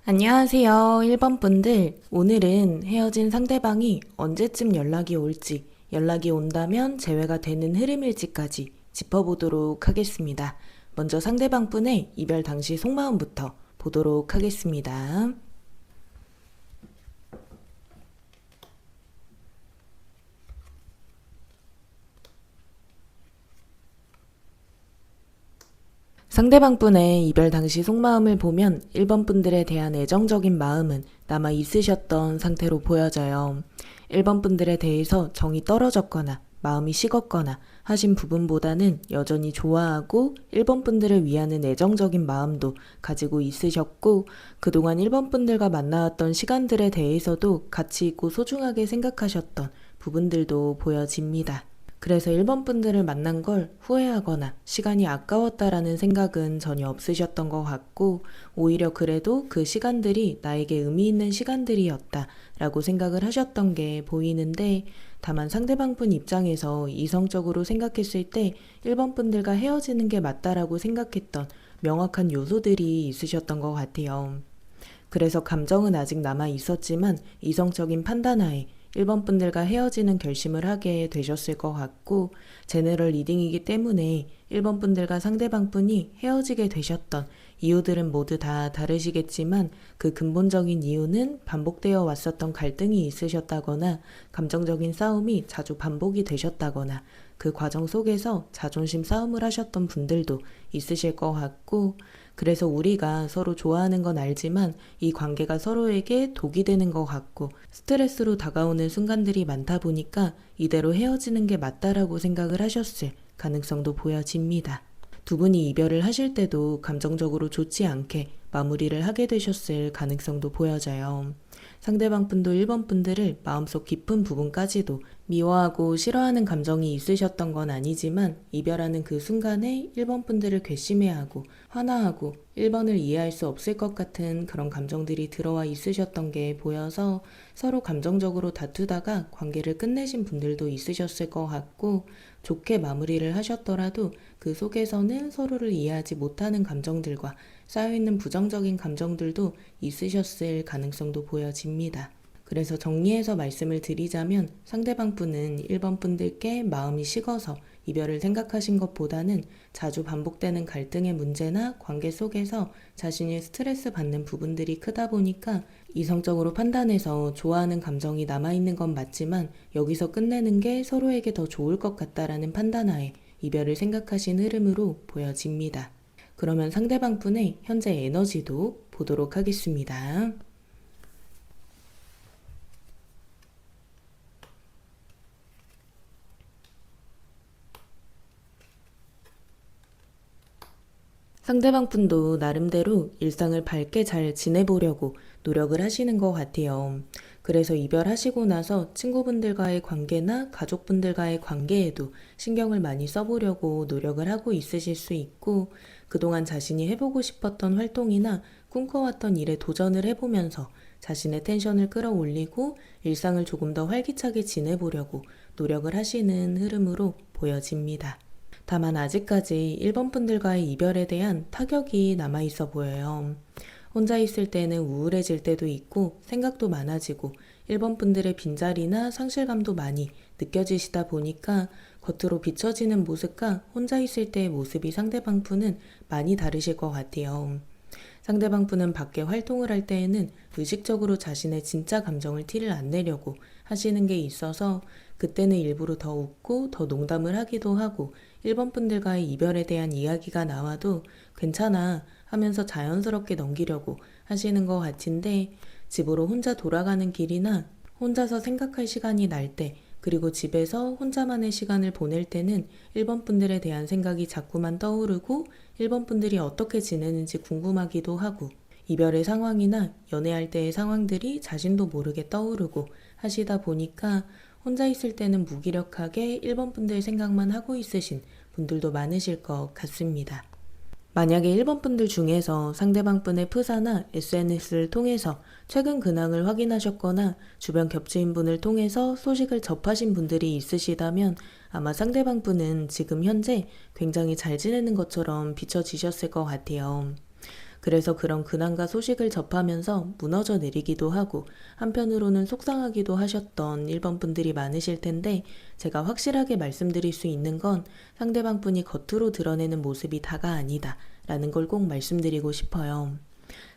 안녕하세요. 1번 분들. 오늘은 헤어진 상대방이 언제쯤 연락이 올지, 연락이 온다면 재회가 되는 흐름일지까지 짚어보도록 하겠습니다. 먼저 상대방 분의 이별 당시 속마음부터 보도록 하겠습니다. 상대방 분의 이별 당시 속마음을 보면 1번 분들에 대한 애정적인 마음은 남아 있으셨던 상태로 보여져요. 1번 분들에 대해서 정이 떨어졌거나 마음이 식었거나 하신 부분보다는 여전히 좋아하고 1번 분들을 위하는 애정적인 마음도 가지고 있으셨고, 그동안 1번 분들과 만나왔던 시간들에 대해서도 가치 있고 소중하게 생각하셨던 부분들도 보여집니다. 그래서 1번 분들을 만난 걸 후회하거나 시간이 아까웠다라는 생각은 전혀 없으셨던 것 같고, 오히려 그래도 그 시간들이 나에게 의미 있는 시간들이었다라고 생각을 하셨던 게 보이는데, 다만 상대방 분 입장에서 이성적으로 생각했을 때 1번 분들과 헤어지는 게 맞다라고 생각했던 명확한 요소들이 있으셨던 것 같아요. 그래서 감정은 아직 남아 있었지만 이성적인 판단하에 1번 분들과 헤어지는 결심을 하게 되셨을 것 같고, 제너럴 리딩이기 때문에 1번 분들과 상대방 분이 헤어지게 되셨던 이유들은 모두 다 다르시겠지만, 그 근본적인 이유는 반복되어 왔었던 갈등이 있으셨다거나 감정적인 싸움이 자주 반복이 되셨다거나 그 과정 속에서 자존심 싸움을 하셨던 분들도 있으실 것 같고, 그래서 우리가 서로 좋아하는 건 알지만 이 관계가 서로에게 독이 되는 것 같고 스트레스로 다가오는 순간들이 많다 보니까 이대로 헤어지는 게 맞다라고 생각을 하셨을 가능성도 보여집니다. 두 분이 이별을 하실 때도 감정적으로 좋지 않게 마무리를 하게 되셨을 가능성도 보여져요. 상대방 분도 1번 분들을 마음속 깊은 부분까지도 미워하고 싫어하는 감정이 있으셨던 건 아니지만, 이별하는 그 순간에 1번 분들을 괘씸해하고 화나하고 1번을 이해할 수 없을 것 같은 그런 감정들이 들어와 있으셨던 게 보여서 서로 감정적으로 다투다가 관계를 끝내신 분들도 있으셨을 것 같고, 좋게 마무리를 하셨더라도 그 속에서는 서로를 이해하지 못하는 감정들과 쌓여있는 부정적인 감정들도 있으셨을 가능성도 보여집니다. 그래서 정리해서 말씀을 드리자면, 상대방 분은 1번 분들께 마음이 식어서 이별을 생각하신 것보다는 자주 반복되는 갈등의 문제나 관계 속에서 자신이 스트레스 받는 부분들이 크다 보니까 이성적으로 판단해서 좋아하는 감정이 남아있는 건 맞지만 여기서 끝내는 게 서로에게 더 좋을 것 같다라는 판단하에 이별을 생각하신 흐름으로 보여집니다. 그러면 상대방 분의 현재 에너지도 보도록 하겠습니다. 상대방 분도 나름대로 일상을 밝게 잘 지내보려고 노력을 하시는 것 같아요. 그래서 이별하시고 나서 친구분들과의 관계나 가족분들과의 관계에도 신경을 많이 써보려고 노력을 하고 있으실 수 있고, 그동안 자신이 해보고 싶었던 활동이나 꿈꿔왔던 일에 도전을 해보면서 자신의 텐션을 끌어올리고 일상을 조금 더 활기차게 지내보려고 노력을 하시는 흐름으로 보여집니다. 다만 아직까지 1번 분들과의 이별에 대한 타격이 남아있어 보여요. 혼자 있을 때는 우울해질 때도 있고 생각도 많아지고 1번 분들의 빈자리나 상실감도 많이 느껴지시다 보니까 겉으로 비춰지는 모습과 혼자 있을 때의 모습이 상대방 분은 많이 다르실 것 같아요. 상대방 분은 밖에 활동을 할 때에는 의식적으로 자신의 진짜 감정을 티를 안 내려고 하시는 게 있어서 그때는 일부러 더 웃고 더 농담을 하기도 하고 1번 분들과의 이별에 대한 이야기가 나와도 괜찮아 하면서 자연스럽게 넘기려고 하시는 것 같은데, 집으로 혼자 돌아가는 길이나 혼자서 생각할 시간이 날 때, 그리고 집에서 혼자만의 시간을 보낼 때는 1번 분들에 대한 생각이 자꾸만 떠오르고 1번 분들이 어떻게 지내는지 궁금하기도 하고, 이별의 상황이나 연애할 때의 상황들이 자신도 모르게 떠오르고 하시다 보니까 혼자 있을 때는 무기력하게 1번 분들 생각만 하고 있으신 분들도 많으실 것 같습니다. 만약에 1번 분들 중에서 상대방 분의 프사나 SNS를 통해서 최근 근황을 확인하셨거나 주변 겹치인 분을 통해서 소식을 접하신 분들이 있으시다면 아마 상대방 분은 지금 현재 굉장히 잘 지내는 것처럼 비춰지셨을 것 같아요. 그래서 그런 근황과 소식을 접하면서 무너져 내리기도 하고 한편으로는 속상하기도 하셨던 1번 분들이 많으실 텐데, 제가 확실하게 말씀드릴 수 있는 건 상대방 분이 겉으로 드러내는 모습이 다가 아니다 라는 걸 꼭 말씀드리고 싶어요.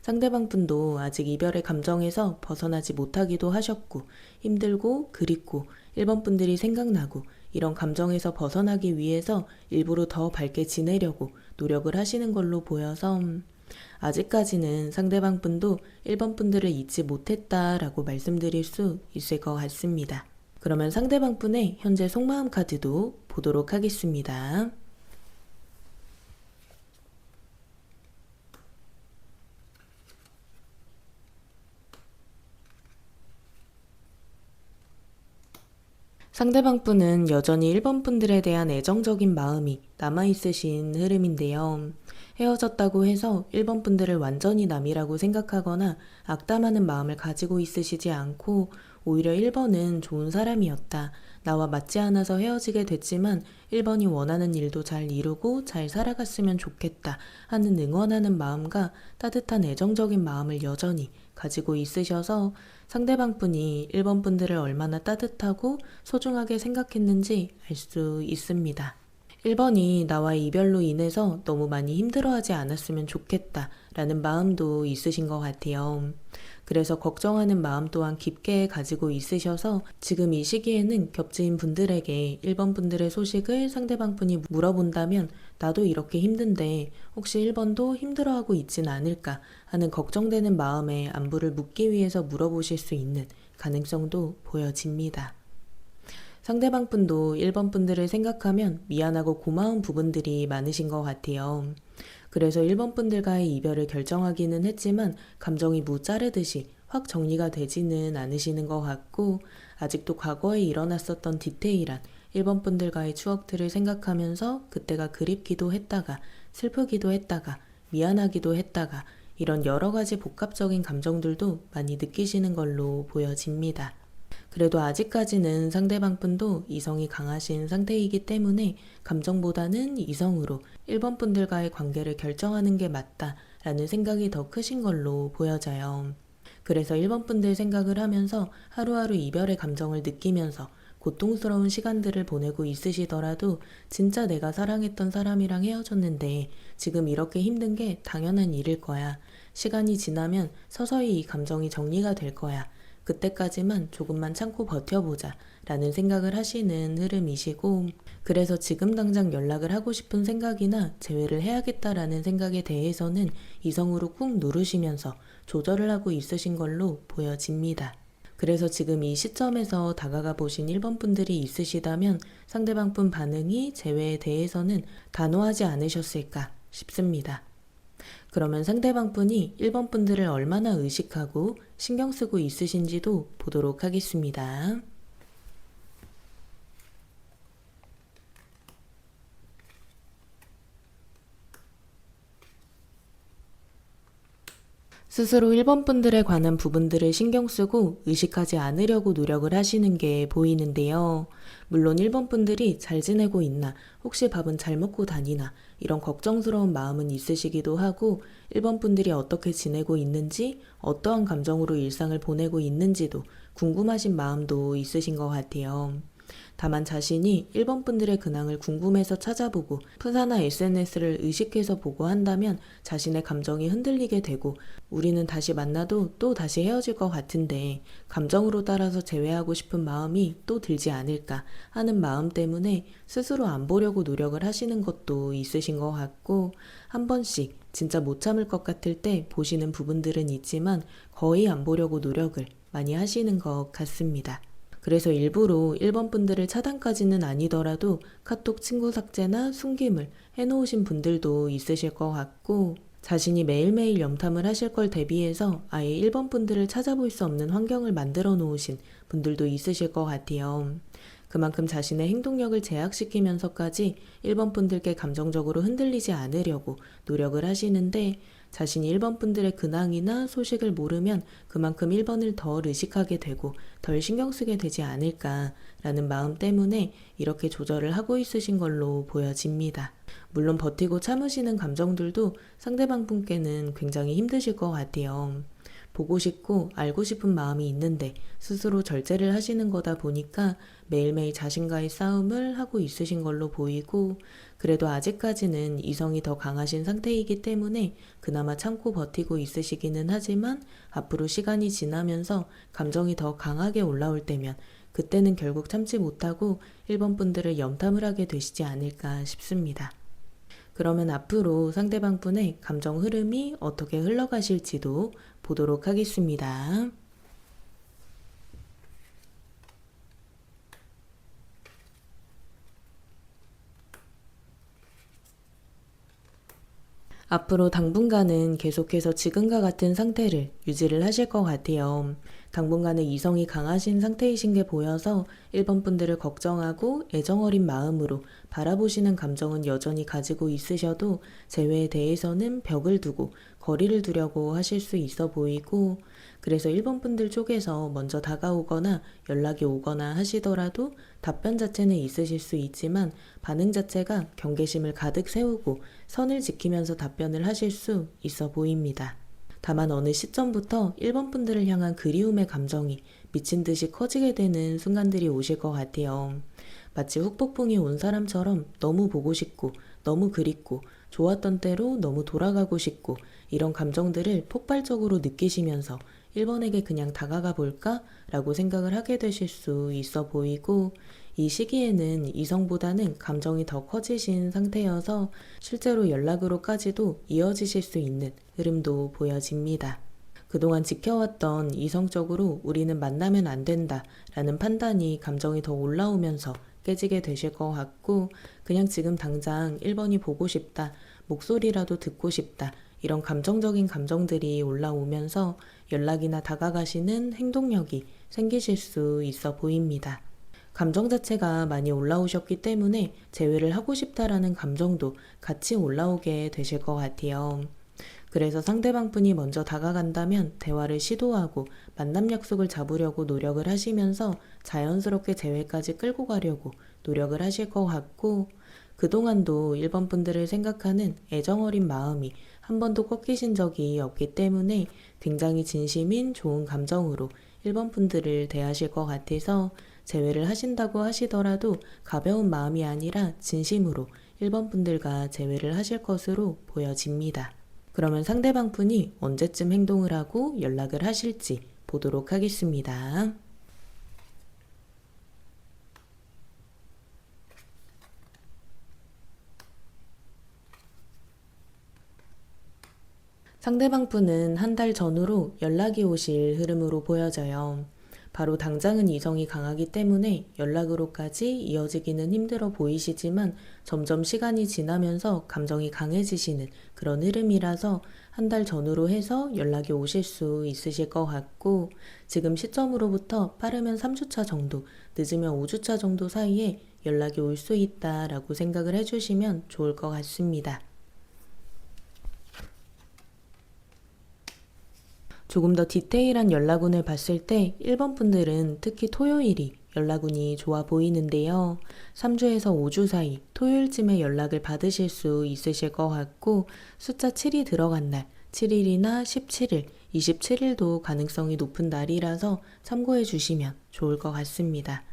상대방 분도 아직 이별의 감정에서 벗어나지 못하기도 하셨고, 힘들고 그립고 1번 분들이 생각나고, 이런 감정에서 벗어나기 위해서 일부러 더 밝게 지내려고 노력을 하시는 걸로 보여서 아직까지는 상대방 분도 1번 분들을 잊지 못했다라고 말씀드릴 수 있을 것 같습니다. 그러면 상대방 분의 현재 속마음 카드도 보도록 하겠습니다. 상대방 분은 여전히 1번 분들에 대한 애정적인 마음이 남아있으신 흐름인데요. 헤어졌다고 해서 1번 분들을 완전히 남이라고 생각하거나 악담하는 마음을 가지고 있으시지 않고, 오히려 1번은 좋은 사람이었다. 나와 맞지 않아서 헤어지게 됐지만 1번이 원하는 일도 잘 이루고 잘 살아갔으면 좋겠다 하는 응원하는 마음과 따뜻한 애정적인 마음을 여전히 가지고 있으셔서 상대방 분이 1번 분들을 얼마나 따뜻하고 소중하게 생각했는지 알 수 있습니다. 1번이 나와의 이별로 인해서 너무 많이 힘들어하지 않았으면 좋겠다 라는 마음도 있으신 것 같아요. 그래서 걱정하는 마음 또한 깊게 가지고 있으셔서 지금 이 시기에는 겹치인 분들에게 1번 분들의 소식을 상대방 분이 물어본다면 나도 이렇게 힘든데 혹시 1번도 힘들어하고 있진 않을까 하는 걱정되는 마음에 안부를 묻기 위해서 물어보실 수 있는 가능성도 보여집니다. 상대방 분도 1번 분들을 생각하면 미안하고 고마운 부분들이 많으신 것 같아요. 그래서 1번 분들과의 이별을 결정하기는 했지만 감정이 무 자르듯이 확 정리가 되지는 않으시는 것 같고, 아직도 과거에 일어났었던 디테일한 1번 분들과의 추억들을 생각하면서 그때가 그립기도 했다가 슬프기도 했다가 미안하기도 했다가 이런 여러 가지 복합적인 감정들도 많이 느끼시는 걸로 보여집니다. 그래도 아직까지는 상대방 분도 이성이 강하신 상태이기 때문에 감정보다는 이성으로 1번 분들과의 관계를 결정하는 게 맞다라는 생각이 더 크신 걸로 보여져요. 그래서 1번 분들 생각을 하면서 하루하루 이별의 감정을 느끼면서 고통스러운 시간들을 보내고 있으시더라도 진짜 내가 사랑했던 사람이랑 헤어졌는데 지금 이렇게 힘든 게 당연한 일일 거야. 시간이 지나면 서서히 이 감정이 정리가 될 거야. 그때까지만 조금만 참고 버텨보자 라는 생각을 하시는 흐름이시고, 그래서 지금 당장 연락을 하고 싶은 생각이나 재회를 해야겠다라는 생각에 대해서는 이성으로 꾹 누르시면서 조절을 하고 있으신 걸로 보여집니다. 그래서 지금 이 시점에서 다가가 보신 1번 분들이 있으시다면 상대방 분 반응이 재회에 대해서는 단호하지 않으셨을까 싶습니다. 그러면 상대방 분이 1번 분들을 얼마나 의식하고 신경 쓰고 있으신지도 보도록 하겠습니다. 스스로 1번 분들에 관한 부분들을 신경 쓰고 의식하지 않으려고 노력을 하시는 게 보이는데요. 물론 1번 분들이 잘 지내고 있나, 혹시 밥은 잘 먹고 다니나 이런 걱정스러운 마음은 있으시기도 하고, 1번 분들이 어떻게 지내고 있는지, 어떠한 감정으로 일상을 보내고 있는지도 궁금하신 마음도 있으신 것 같아요. 다만 자신이 1번 분들의 근황을 궁금해서 찾아보고 푸사나 SNS를 의식해서 보고 한다면 자신의 감정이 흔들리게 되고, 우리는 다시 만나도 또 다시 헤어질 것 같은데 감정으로 따라서 제외하고 싶은 마음이 또 들지 않을까 하는 마음 때문에 스스로 안 보려고 노력을 하시는 것도 있으신 것 같고, 한 번씩 진짜 못 참을 것 같을 때 보시는 부분들은 있지만 거의 안 보려고 노력을 많이 하시는 것 같습니다. 그래서 일부러 1번 분들을 차단까지는 아니더라도 카톡 친구 삭제나 숨김을 해놓으신 분들도 있으실 것 같고, 자신이 매일매일 염탐을 하실 걸 대비해서 아예 1번 분들을 찾아볼 수 없는 환경을 만들어 놓으신 분들도 있으실 것 같아요. 그만큼 자신의 행동력을 제약시키면서까지 1번 분들께 감정적으로 흔들리지 않으려고 노력을 하시는데, 자신이 1번 분들의 근황이나 소식을 모르면 그만큼 1번을 덜 의식하게 되고 덜 신경 쓰게 되지 않을까라는 마음 때문에 이렇게 조절을 하고 있으신 걸로 보여집니다. 물론 버티고 참으시는 감정들도 상대방 분께는 굉장히 힘드실 것 같아요. 보고 싶고 알고 싶은 마음이 있는데 스스로 절제를 하시는 거다 보니까 매일매일 자신과의 싸움을 하고 있으신 걸로 보이고, 그래도 아직까지는 이성이 더 강하신 상태이기 때문에 그나마 참고 버티고 있으시기는 하지만, 앞으로 시간이 지나면서 감정이 더 강하게 올라올 때면 그때는 결국 참지 못하고 1번 분들을 염탐을 하게 되시지 않을까 싶습니다. 그러면 앞으로 상대방 분의 감정 흐름이 어떻게 흘러가실지도 보도록 하겠습니다. 앞으로 당분간은 계속해서 지금과 같은 상태를 유지를 하실 것 같아요. 당분간은 이성이 강하신 상태이신 게 보여서 1번 분들을 걱정하고 애정어린 마음으로 바라보시는 감정은 여전히 가지고 있으셔도 재회에 대해서는 벽을 두고 거리를 두려고 하실 수 있어 보이고, 그래서 1번 분들 쪽에서 먼저 다가오거나 연락이 오거나 하시더라도 답변 자체는 있으실 수 있지만 반응 자체가 경계심을 가득 세우고 선을 지키면서 답변을 하실 수 있어 보입니다. 다만 어느 시점부터 1번 분들을 향한 그리움의 감정이 미친 듯이 커지게 되는 순간들이 오실 것 같아요. 마치 후폭풍이 온 사람처럼 너무 보고 싶고 너무 그립고 좋았던 때로 너무 돌아가고 싶고, 이런 감정들을 폭발적으로 느끼시면서 1번에게 그냥 다가가 볼까? 라고 생각을 하게 되실 수 있어 보이고, 이 시기에는 이성보다는 감정이 더 커지신 상태여서 실제로 연락으로까지도 이어지실 수 있는 흐름도 보여집니다. 그동안 지켜왔던 이성적으로 우리는 만나면 안 된다 라는 판단이 감정이 더 올라오면서 깨지게 되실 것 같고, 그냥 지금 당장 1번이 보고 싶다, 목소리라도 듣고 싶다, 이런 감정적인 감정들이 올라오면서 연락이나 다가가시는 행동력이 생기실 수 있어 보입니다. 감정 자체가 많이 올라오셨기 때문에 재회를 하고 싶다라는 감정도 같이 올라오게 되실 것 같아요. 그래서 상대방 분이 먼저 다가간다면 대화를 시도하고 만남 약속을 잡으려고 노력을 하시면서 자연스럽게 재회까지 끌고 가려고 노력을 하실 것 같고, 그동안도 1번 분들을 생각하는 애정어린 마음이 한 번도 꺾이신 적이 없기 때문에 굉장히 진심인 좋은 감정으로 1번 분들을 대하실 것 같아서, 재회를 하신다고 하시더라도 가벼운 마음이 아니라 진심으로 1번 분들과 재회를 하실 것으로 보여집니다. 그러면 상대방 분이 언제쯤 행동을 하고 연락을 하실지 보도록 하겠습니다. 상대방 분은 한 달 전후로 연락이 오실 흐름으로 보여져요. 바로 당장은 이성이 강하기 때문에 연락으로까지 이어지기는 힘들어 보이시지만 점점 시간이 지나면서 감정이 강해지시는 그런 흐름이라서 한 달 전후로 해서 연락이 오실 수 있으실 것 같고, 지금 시점으로부터 빠르면 3주차 정도, 늦으면 5주차 정도 사이에 연락이 올 수 있다라고 생각을 해주시면 좋을 것 같습니다. 조금 더 디테일한 연락운을 봤을 때 1번 분들은 특히 토요일이 연락운이 좋아 보이는데요. 3주에서 5주 사이 토요일쯤에 연락을 받으실 수 있으실 것 같고, 숫자 7이 들어간 날, 7일이나 17일, 27일도 가능성이 높은 날이라서 참고해 주시면 좋을 것 같습니다.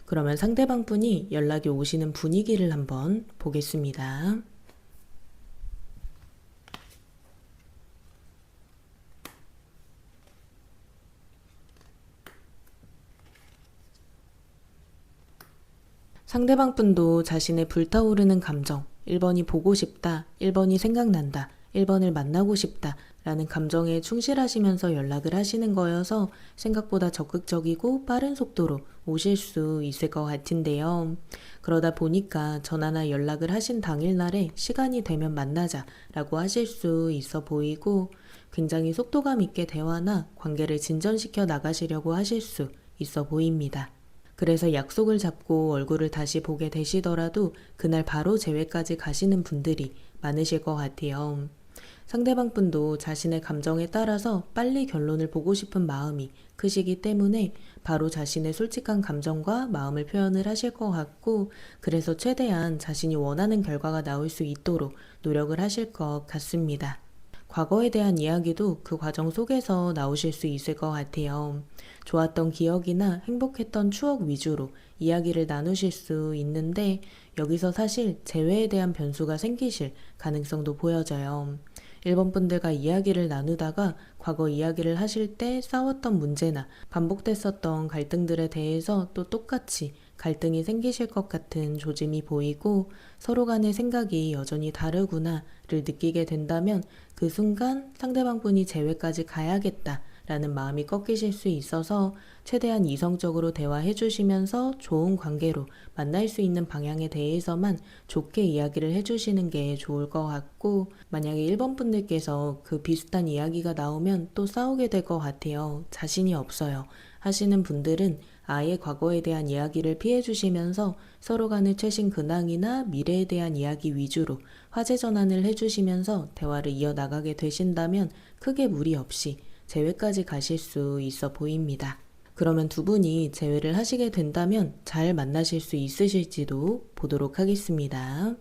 그러면 상대방 분이 연락이 오시는 분위기를 한번 보겠습니다. 상대방 분도 자신의 불타오르는 감정, 1번이 보고 싶다, 1번이 생각난다, 1번을 만나고 싶다 라는 감정에 충실하시면서 연락을 하시는 거여서 생각보다 적극적이고 빠른 속도로 오실 수 있을 것 같은데요. 그러다 보니까 전화나 연락을 하신 당일날에 시간이 되면 만나자 라고 하실 수 있어 보이고, 굉장히 속도감 있게 대화나 관계를 진전시켜 나가시려고 하실 수 있어 보입니다. 그래서 약속을 잡고 얼굴을 다시 보게 되시더라도 그날 바로 재회까지 가시는 분들이 많으실 것 같아요. 상대방 분도 자신의 감정에 따라서 빨리 결론을 보고 싶은 마음이 크시기 때문에 바로 자신의 솔직한 감정과 마음을 표현을 하실 것 같고, 그래서 최대한 자신이 원하는 결과가 나올 수 있도록 노력을 하실 것 같습니다. 과거에 대한 이야기도 그 과정 속에서 나오실 수 있을 것 같아요. 좋았던 기억이나 행복했던 추억 위주로 이야기를 나누실 수 있는데, 여기서 사실 재회에 대한 변수가 생기실 가능성도 보여져요. 1번 분들과 이야기를 나누다가 과거 이야기를 하실 때 싸웠던 문제나 반복됐었던 갈등들에 대해서 또 똑같이 갈등이 생기실 것 같은 조짐이 보이고, 서로 간의 생각이 여전히 다르구나를 느끼게 된다면 그 순간 상대방 분이 재회까지 가야겠다 라는 마음이 꺾이실 수 있어서 최대한 이성적으로 대화해 주시면서 좋은 관계로 만날 수 있는 방향에 대해서만 좋게 이야기를 해 주시는 게 좋을 것 같고, 만약에 1번 분들께서 그 비슷한 이야기가 나오면 또 싸우게 될 것 같아요. 자신이 없어요 하시는 분들은 아예 과거에 대한 이야기를 피해 주시면서 서로 간의 최신 근황이나 미래에 대한 이야기 위주로 화제 전환을 해주시면서 대화를 이어나가게 되신다면 크게 무리 없이 재회까지 가실 수 있어 보입니다. 그러면 두 분이 재회를 하시게 된다면 잘 만나실 수 있으실지도 보도록 하겠습니다.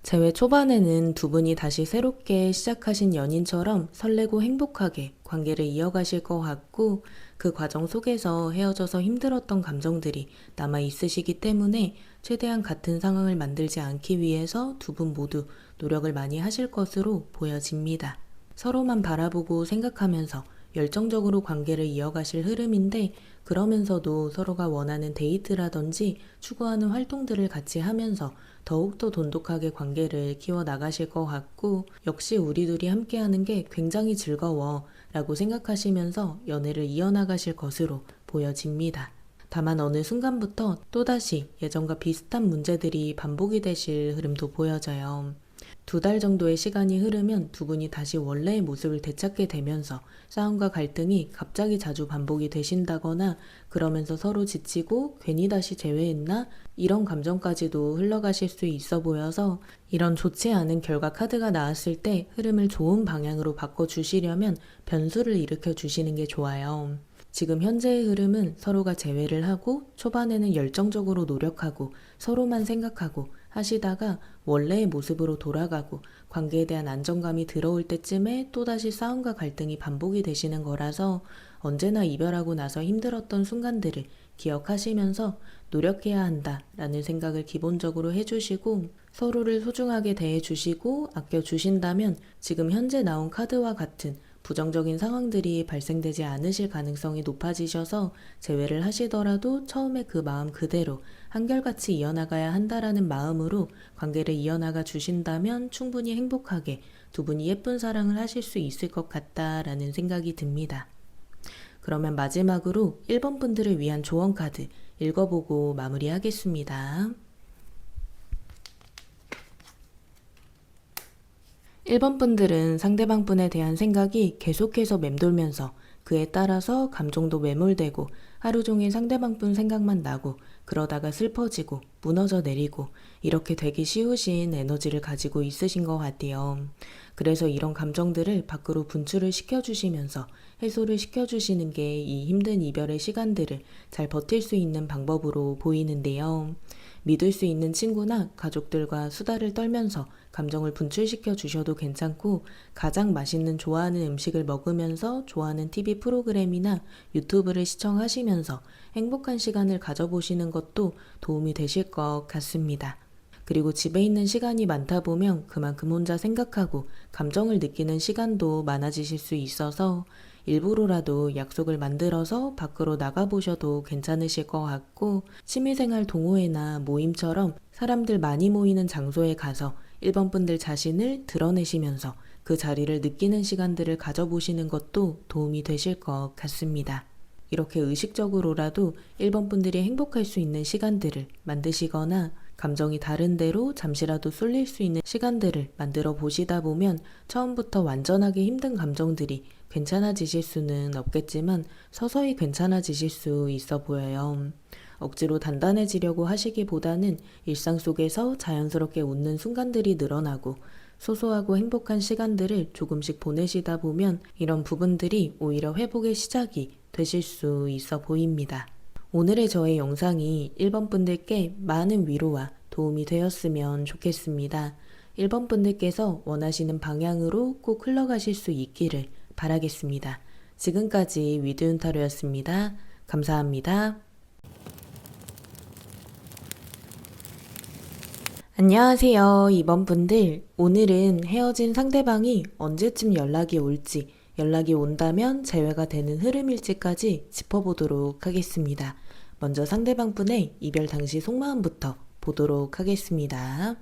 재회 초반에는 두 분이 다시 새롭게 시작하신 연인처럼 설레고 행복하게 관계를 이어가실 것 같고, 그 과정 속에서 헤어져서 힘들었던 감정들이 남아 있으시기 때문에 최대한 같은 상황을 만들지 않기 위해서 두 분 모두 노력을 많이 하실 것으로 보여집니다. 서로만 바라보고 생각하면서 열정적으로 관계를 이어가실 흐름인데, 그러면서도 서로가 원하는 데이트라든지 추구하는 활동들을 같이 하면서 더욱더 돈독하게 관계를 키워나가실 것 같고, 역시 우리 둘이 함께하는 게 굉장히 즐거워 라고 생각하시면서 연애를 이어나가실 것으로 보여집니다. 다만 어느 순간부터 또다시 예전과 비슷한 문제들이 반복이 되실 흐름도 보여져요. 2달 정도의 시간이 흐르면 두 분이 다시 원래의 모습을 되찾게 되면서 싸움과 갈등이 갑자기 자주 반복이 되신다거나, 그러면서 서로 지치고 괜히 다시 재회했나? 이런 감정까지도 흘러가실 수 있어 보여서, 이런 좋지 않은 결과 카드가 나왔을 때 흐름을 좋은 방향으로 바꿔주시려면 변수를 일으켜 주시는 게 좋아요. 지금 현재의 흐름은 서로가 재회를 하고 초반에는 열정적으로 노력하고 서로만 생각하고 하시다가 원래의 모습으로 돌아가고 관계에 대한 안정감이 들어올 때쯤에 또다시 싸움과 갈등이 반복이 되시는 거라서, 언제나 이별하고 나서 힘들었던 순간들을 기억하시면서 노력해야 한다라는 생각을 기본적으로 해주시고, 서로를 소중하게 대해주시고 아껴주신다면 지금 현재 나온 카드와 같은 부정적인 상황들이 발생되지 않으실 가능성이 높아지셔서, 재회를 하시더라도 처음에 그 마음 그대로 한결같이 이어나가야 한다라는 마음으로 관계를 이어나가 주신다면 충분히 행복하게 두 분이 예쁜 사랑을 하실 수 있을 것 같다라는 생각이 듭니다. 그러면 마지막으로 1번 분들을 위한 조언 카드 읽어보고 마무리하겠습니다. 1번 분들은 상대방 분에 대한 생각이 계속해서 맴돌면서 그에 따라서 감정도 매몰되고 하루 종일 상대방 분 생각만 나고, 그러다가 슬퍼지고 무너져 내리고 이렇게 되기 쉬우신 에너지를 가지고 있으신 것 같아요. 그래서 이런 감정들을 밖으로 분출을 시켜주시면서 해소를 시켜주시는 게 이 힘든 이별의 시간들을 잘 버틸 수 있는 방법으로 보이는데요. 믿을 수 있는 친구나 가족들과 수다를 떨면서 감정을 분출시켜 주셔도 괜찮고, 가장 맛있는 좋아하는 음식을 먹으면서 좋아하는 TV 프로그램이나 유튜브를 시청하시면서 행복한 시간을 가져보시는 것도 도움이 되실 것 같습니다. 그리고 집에 있는 시간이 많다 보면 그만큼 혼자 생각하고 감정을 느끼는 시간도 많아지실 수 있어서 일부러라도 약속을 만들어서 밖으로 나가보셔도 괜찮으실 것 같고, 취미생활 동호회나 모임처럼 사람들 많이 모이는 장소에 가서 1번 분들 자신을 드러내시면서 그 자리를 느끼는 시간들을 가져보시는 것도 도움이 되실 것 같습니다. 이렇게 의식적으로라도 1번 분들이 행복할 수 있는 시간들을 만드시거나 감정이 다른 데로 잠시라도 쏠릴 수 있는 시간들을 만들어 보시다 보면 처음부터 완전하게 힘든 감정들이 괜찮아지실 수는 없겠지만 서서히 괜찮아지실 수 있어 보여요. 억지로 단단해지려고 하시기보다는 일상 속에서 자연스럽게 웃는 순간들이 늘어나고 소소하고 행복한 시간들을 조금씩 보내시다 보면 이런 부분들이 오히려 회복의 시작이 되실 수 있어 보입니다. 오늘의 저의 영상이 1번 분들께 많은 위로와 도움이 되었으면 좋겠습니다. 1번 분들께서 원하시는 방향으로 꼭 흘러가실 수 있기를 바라겠습니다. 지금까지 위드윤타로였습니다. 감사합니다. 안녕하세요, 2번 분들. 오늘은 헤어진 상대방이 언제쯤 연락이 올지, 연락이 온다면 재회가 되는 흐름일지까지 짚어보도록 하겠습니다. 먼저 상대방 분의 이별 당시 속마음부터 보도록 하겠습니다.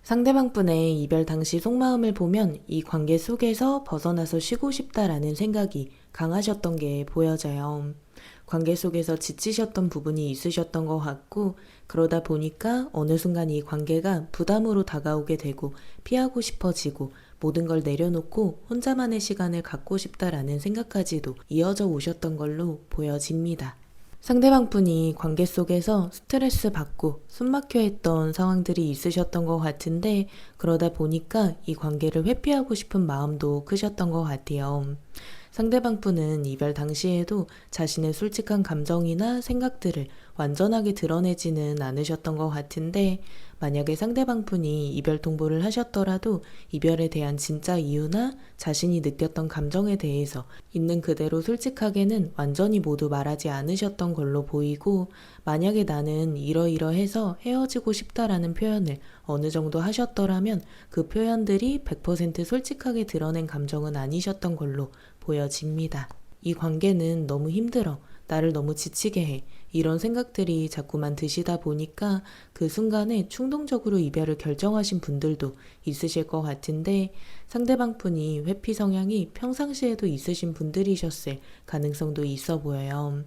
상대방 분의 이별 당시 속마음을 보면 이 관계 속에서 벗어나서 쉬고 싶다라는 생각이 강하셨던 게 보여져요. 관계 속에서 지치셨던 부분이 있으셨던 것 같고, 그러다 보니까 어느 순간 이 관계가 부담으로 다가오게 되고 피하고 싶어지고 모든 걸 내려놓고 혼자만의 시간을 갖고 싶다라는 생각까지도 이어져 오셨던 걸로 보여집니다. 상대방 분이 관계 속에서 스트레스 받고 숨막혀 했던 상황들이 있으셨던 것 같은데, 그러다 보니까 이 관계를 회피하고 싶은 마음도 크셨던 것 같아요. 상대방 분은 이별 당시에도 자신의 솔직한 감정이나 생각들을 완전하게 드러내지는 않으셨던 것 같은데, 만약에 상대방 분이 이별 통보를 하셨더라도 이별에 대한 진짜 이유나 자신이 느꼈던 감정에 대해서 있는 그대로 솔직하게는 완전히 모두 말하지 않으셨던 걸로 보이고, 만약에 나는 이러이러해서 헤어지고 싶다라는 표현을 어느 정도 하셨더라면 그 표현들이 100% 솔직하게 드러낸 감정은 아니셨던 걸로 보여집니다. 이 관계는 너무 힘들어. 나를 너무 지치게 해. 이런 생각들이 자꾸만 드시다 보니까 그 순간에 충동적으로 이별을 결정하신 분들도 있으실 것 같은데, 상대방 분이 회피 성향이 평상시에도 있으신 분들이셨을 가능성도 있어 보여요.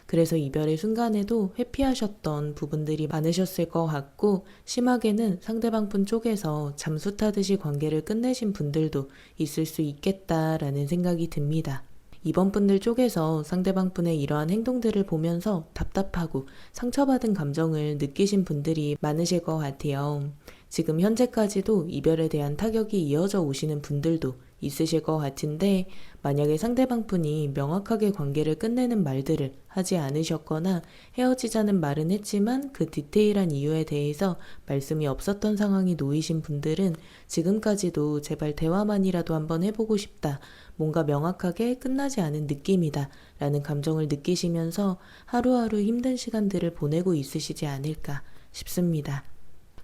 그래서 이별의 순간에도 회피하셨던 부분들이 많으셨을 것 같고, 심하게는 상대방 분 쪽에서 잠수 타듯이 관계를 끝내신 분들도 있을 수 있겠다라는 생각이 듭니다. 이번 분들 쪽에서 상대방 분의 이러한 행동들을 보면서 답답하고 상처받은 감정을 느끼신 분들이 많으실 것 같아요. 지금 현재까지도 이별에 대한 타격이 이어져 오시는 분들도 있으실 것 같은데, 만약에 상대방 분이 명확하게 관계를 끝내는 말들을 하지 않으셨거나 헤어지자는 말은 했지만 그 디테일한 이유에 대해서 말씀이 없었던 상황이 놓이신 분들은 지금까지도 제발 대화만이라도 한번 해보고 싶다, 뭔가 명확하게 끝나지 않은 느낌이다 라는 감정을 느끼시면서 하루하루 힘든 시간들을 보내고 있으시지 않을까 싶습니다.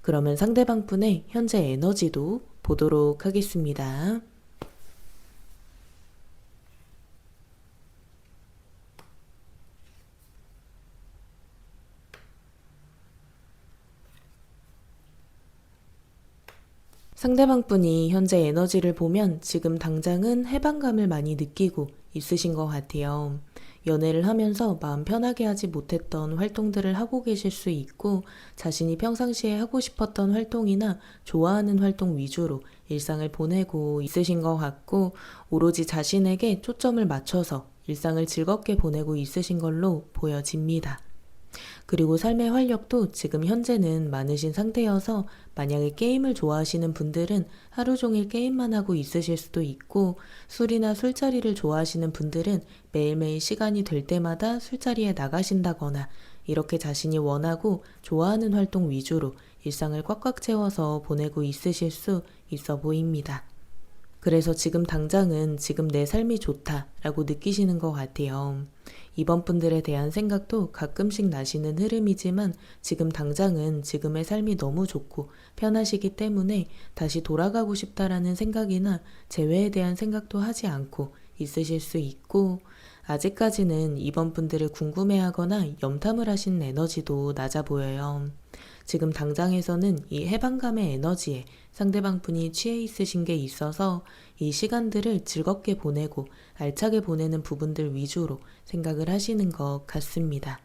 그러면 상대방 분의 현재 에너지도 보도록 하겠습니다. 상대방 분이 현재 에너지를 보면 지금 당장은 해방감을 많이 느끼고 있으신 것 같아요. 연애를 하면서 마음 편하게 하지 못했던 활동들을 하고 계실 수 있고, 자신이 평상시에 하고 싶었던 활동이나 좋아하는 활동 위주로 일상을 보내고 있으신 것 같고, 오로지 자신에게 초점을 맞춰서 일상을 즐겁게 보내고 있으신 걸로 보여집니다. 그리고 삶의 활력도 지금 현재는 많으신 상태여서 만약에 게임을 좋아하시는 분들은 하루 종일 게임만 하고 있으실 수도 있고, 술이나 술자리를 좋아하시는 분들은 매일매일 시간이 될 때마다 술자리에 나가신다거나 이렇게 자신이 원하고 좋아하는 활동 위주로 일상을 꽉꽉 채워서 보내고 있으실 수 있어 보입니다. 그래서 지금 당장은 지금 내 삶이 좋다라고 느끼시는 것 같아요. 이번 분들에 대한 생각도 가끔씩 나시는 흐름이지만 지금 당장은 지금의 삶이 너무 좋고 편하시기 때문에 다시 돌아가고 싶다라는 생각이나 재회에 대한 생각도 하지 않고 있으실 수 있고, 아직까지는 이번 분들을 궁금해하거나 염탐을 하신 에너지도 낮아 보여요. 지금 당장에서는 이 해방감의 에너지에 상대방분이 취해 있으신 게 있어서 이 시간들을 즐겁게 보내고 알차게 보내는 부분들 위주로 생각을 하시는 것 같습니다.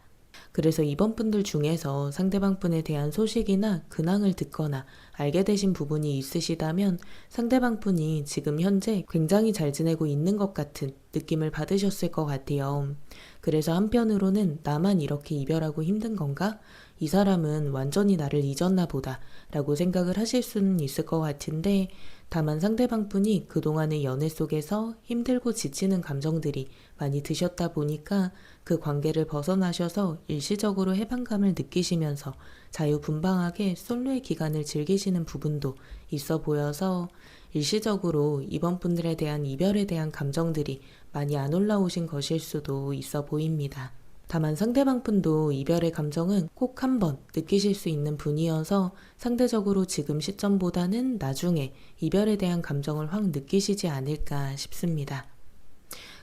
그래서 이번 분들 중에서 상대방 분에 대한 소식이나 근황을 듣거나 알게 되신 부분이 있으시다면 상대방 분이 지금 현재 굉장히 잘 지내고 있는 것 같은 느낌을 받으셨을 것 같아요. 그래서 한편으로는 나만 이렇게 이별하고 힘든 건가? 이 사람은 완전히 나를 잊었나 보다 라고 생각을 하실 수는 있을 것 같은데, 다만 상대방 분이 그동안의 연애 속에서 힘들고 지치는 감정들이 많이 드셨다 보니까 그 관계를 벗어나셔서 일시적으로 해방감을 느끼시면서 자유분방하게 솔로의 기간을 즐기시는 부분도 있어 보여서 일시적으로 이번 분들에 대한 이별에 대한 감정들이 많이 안 올라오신 것일 수도 있어 보입니다. 다만 상대방 분도 이별의 감정은 꼭 한번 느끼실 수 있는 분이어서 상대적으로 지금 시점보다는 나중에 이별에 대한 감정을 확 느끼시지 않을까 싶습니다.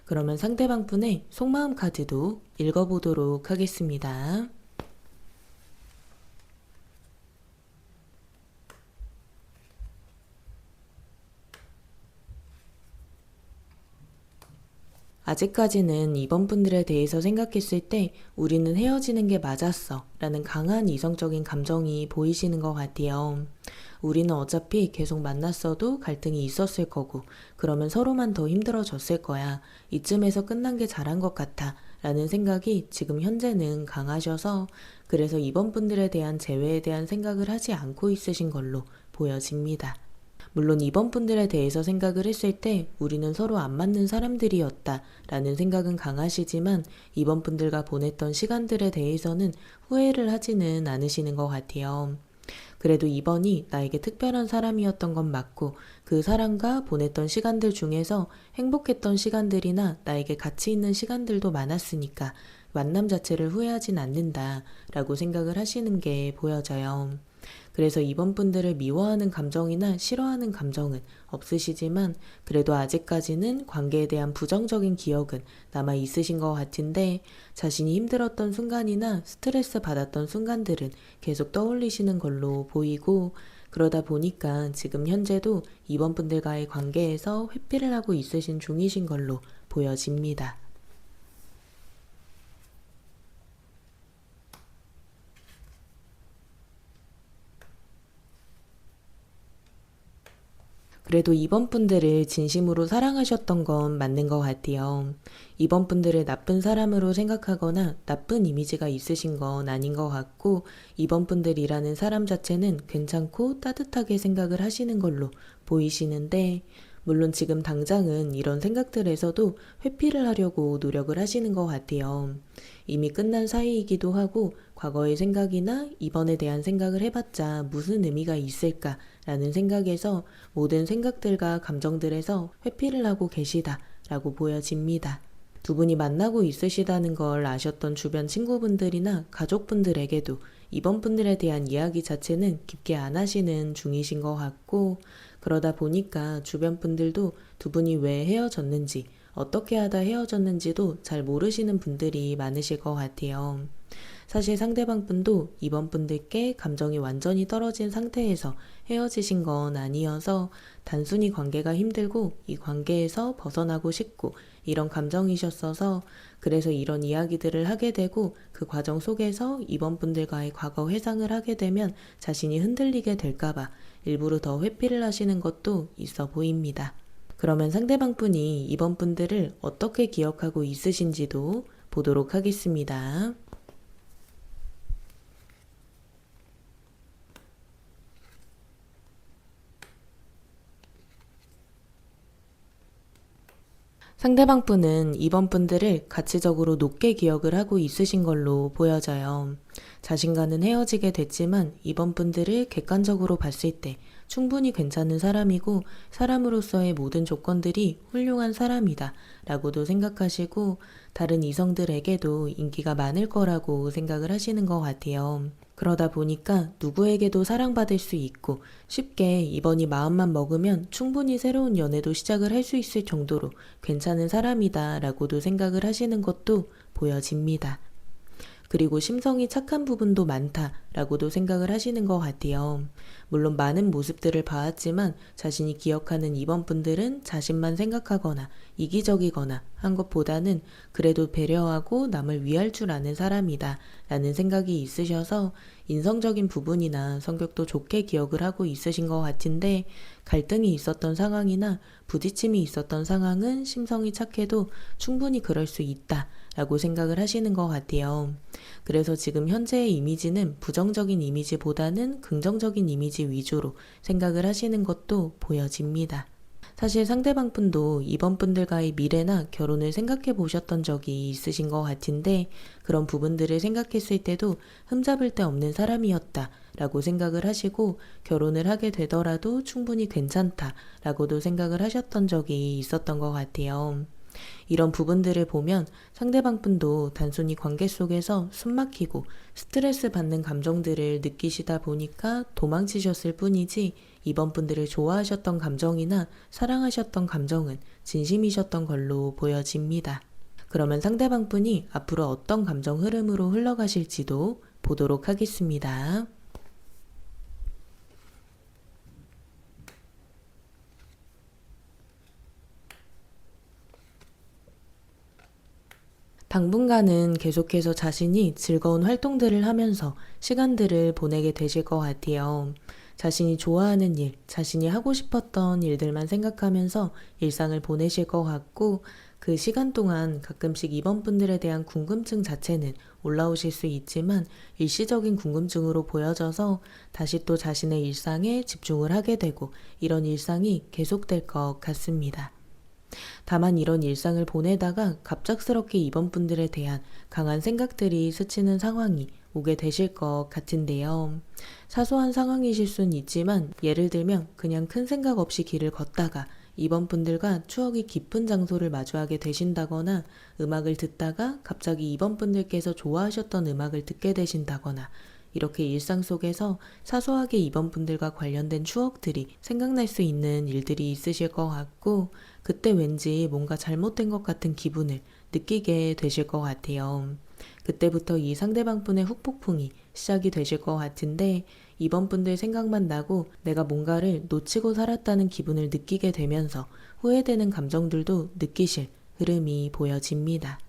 그러면 상대방 분의 속마음 카드도 읽어보도록 하겠습니다. 아직까지는 이번 분들에 대해서 생각했을 때 우리는 헤어지는 게 맞았어 라는 강한 이성적인 감정이 보이시는 것 같아요. 우리는 어차피 계속 만났어도 갈등이 있었을 거고 그러면 서로만 더 힘들어졌을 거야. 이쯤에서 끝난 게 잘한 것 같아 라는 생각이 지금 현재는 강하셔서 그래서 이번 분들에 대한 재회에 대한 생각을 하지 않고 있으신 걸로 보여집니다. 물론 이번 분들에 대해서 생각을 했을 때 우리는 서로 안 맞는 사람들이었다 라는 생각은 강하시지만 이번 분들과 보냈던 시간들에 대해서는 후회를 하지는 않으시는 것 같아요. 그래도 이번이 나에게 특별한 사람이었던 건 맞고 그 사람과 보냈던 시간들 중에서 행복했던 시간들이나 나에게 가치 있는 시간들도 많았으니까 만남 자체를 후회하진 않는다 라고 생각을 하시는 게 보여져요. 그래서 이번 분들을 미워하는 감정이나 싫어하는 감정은 없으시지만 그래도 아직까지는 관계에 대한 부정적인 기억은 남아 있으신 것 같은데 자신이 힘들었던 순간이나 스트레스 받았던 순간들은 계속 떠올리시는 걸로 보이고 그러다 보니까 지금 현재도 이번 분들과의 관계에서 회피를 하고 있으신 중이신 걸로 보여집니다. 그래도 이번 분들을 진심으로 사랑하셨던 건 맞는 것 같아요. 이번 분들을 나쁜 사람으로 생각하거나 나쁜 이미지가 있으신 건 아닌 것 같고 이번 분들이라는 사람 자체는 괜찮고 따뜻하게 생각을 하시는 걸로 보이시는데 물론 지금 당장은 이런 생각들에서도 회피를 하려고 노력을 하시는 것 같아요. 이미 끝난 사이이기도 하고 과거의 생각이나 이번에 대한 생각을 해봤자 무슨 의미가 있을까라는 생각에서 모든 생각들과 감정들에서 회피를 하고 계시다라고 보여집니다. 두 분이 만나고 있으시다는 걸 아셨던 주변 친구분들이나 가족분들에게도 이번 분들에 대한 이야기 자체는 깊게 안 하시는 중이신 것 같고 그러다 보니까 주변 분들도 두 분이 왜 헤어졌는지 어떻게 하다 헤어졌는지도 잘 모르시는 분들이 많으실 것 같아요. 사실 상대방 분도 이번 분들께 감정이 완전히 떨어진 상태에서 헤어지신 건 아니어서 단순히 관계가 힘들고 이 관계에서 벗어나고 싶고 이런 감정이셨어서 그래서 이런 이야기들을 하게 되고 그 과정 속에서 이번 분들과의 과거 회상을 하게 되면 자신이 흔들리게 될까봐 일부러 더 회피를 하시는 것도 있어 보입니다. 그러면 상대방 분이 이번 분들을 어떻게 기억하고 있으신지도 보도록 하겠습니다. 상대방 분은 이번 분들을 가치적으로 높게 기억을 하고 있으신 걸로 보여져요. 자신과는 헤어지게 됐지만 이번 분들을 객관적으로 봤을 때 충분히 괜찮은 사람이고 사람으로서의 모든 조건들이 훌륭한 사람이다 라고도 생각하시고 다른 이성들에게도 인기가 많을 거라고 생각을 하시는 것 같아요. 그러다 보니까 누구에게도 사랑받을 수 있고 쉽게 이번이 마음만 먹으면 충분히 새로운 연애도 시작을 할 수 있을 정도로 괜찮은 사람이다 라고도 생각을 하시는 것도 보여집니다. 그리고 심성이 착한 부분도 많다라고도 생각을 하시는 것 같아요. 물론 많은 모습들을 봐왔지만 자신이 기억하는 이번 분들은 자신만 생각하거나 이기적이거나 한 것보다는 그래도 배려하고 남을 위할 줄 아는 사람이다 라는 생각이 있으셔서 인성적인 부분이나 성격도 좋게 기억을 하고 있으신 것 같은데, 갈등이 있었던 상황이나 부딪힘이 있었던 상황은 심성이 착해도 충분히 그럴 수 있다 라고 생각을 하시는 것 같아요. 그래서 지금 현재의 이미지는 부정적인 이미지보다는 긍정적인 이미지 위주로 생각을 하시는 것도 보여집니다. 사실 상대방 분도 이번 분들과의 미래나 결혼을 생각해 보셨던 적이 있으신 것 같은데, 그런 부분들을 생각했을 때도 흠잡을 데 없는 사람이었다 라고 생각을 하시고, 결혼을 하게 되더라도 충분히 괜찮다 라고도 생각을 하셨던 적이 있었던 것 같아요. 이런 부분들을 보면 상대방 분도 단순히 관계 속에서 숨막히고 스트레스 받는 감정들을 느끼시다 보니까 도망치셨을 뿐이지, 이번 분들을 좋아하셨던 감정이나 사랑하셨던 감정은 진심이셨던 걸로 보여집니다. 그러면 상대방 분이 앞으로 어떤 감정 흐름으로 흘러가실지도 보도록 하겠습니다. 당분간은 계속해서 자신이 즐거운 활동들을 하면서 시간들을 보내게 되실 것 같아요. 자신이 좋아하는 일, 자신이 하고 싶었던 일들만 생각하면서 일상을 보내실 것 같고, 그 시간 동안 가끔씩 이번 분들에 대한 궁금증 자체는 올라오실 수 있지만 일시적인 궁금증으로 보여져서 다시 또 자신의 일상에 집중을 하게 되고, 이런 일상이 계속될 것 같습니다. 다만 이런 일상을 보내다가 갑작스럽게 이번 분들에 대한 강한 생각들이 스치는 상황이 오게 되실 것 같은데요. 사소한 상황이실 순 있지만, 예를 들면 그냥 큰 생각 없이 길을 걷다가 이번 분들과 추억이 깊은 장소를 마주하게 되신다거나, 음악을 듣다가 갑자기 이번 분들께서 좋아하셨던 음악을 듣게 되신다거나, 이렇게 일상 속에서 사소하게 이번 분들과 관련된 추억들이 생각날 수 있는 일들이 있으실 것 같고, 그때 왠지 뭔가 잘못된 것 같은 기분을 느끼게 되실 것 같아요. 그때부터 이 상대방 분의 후폭풍이 시작이 되실 것 같은데, 이번 분들 생각만 나고 내가 뭔가를 놓치고 살았다는 기분을 느끼게 되면서 후회되는 감정들도 느끼실 흐름이 보여집니다.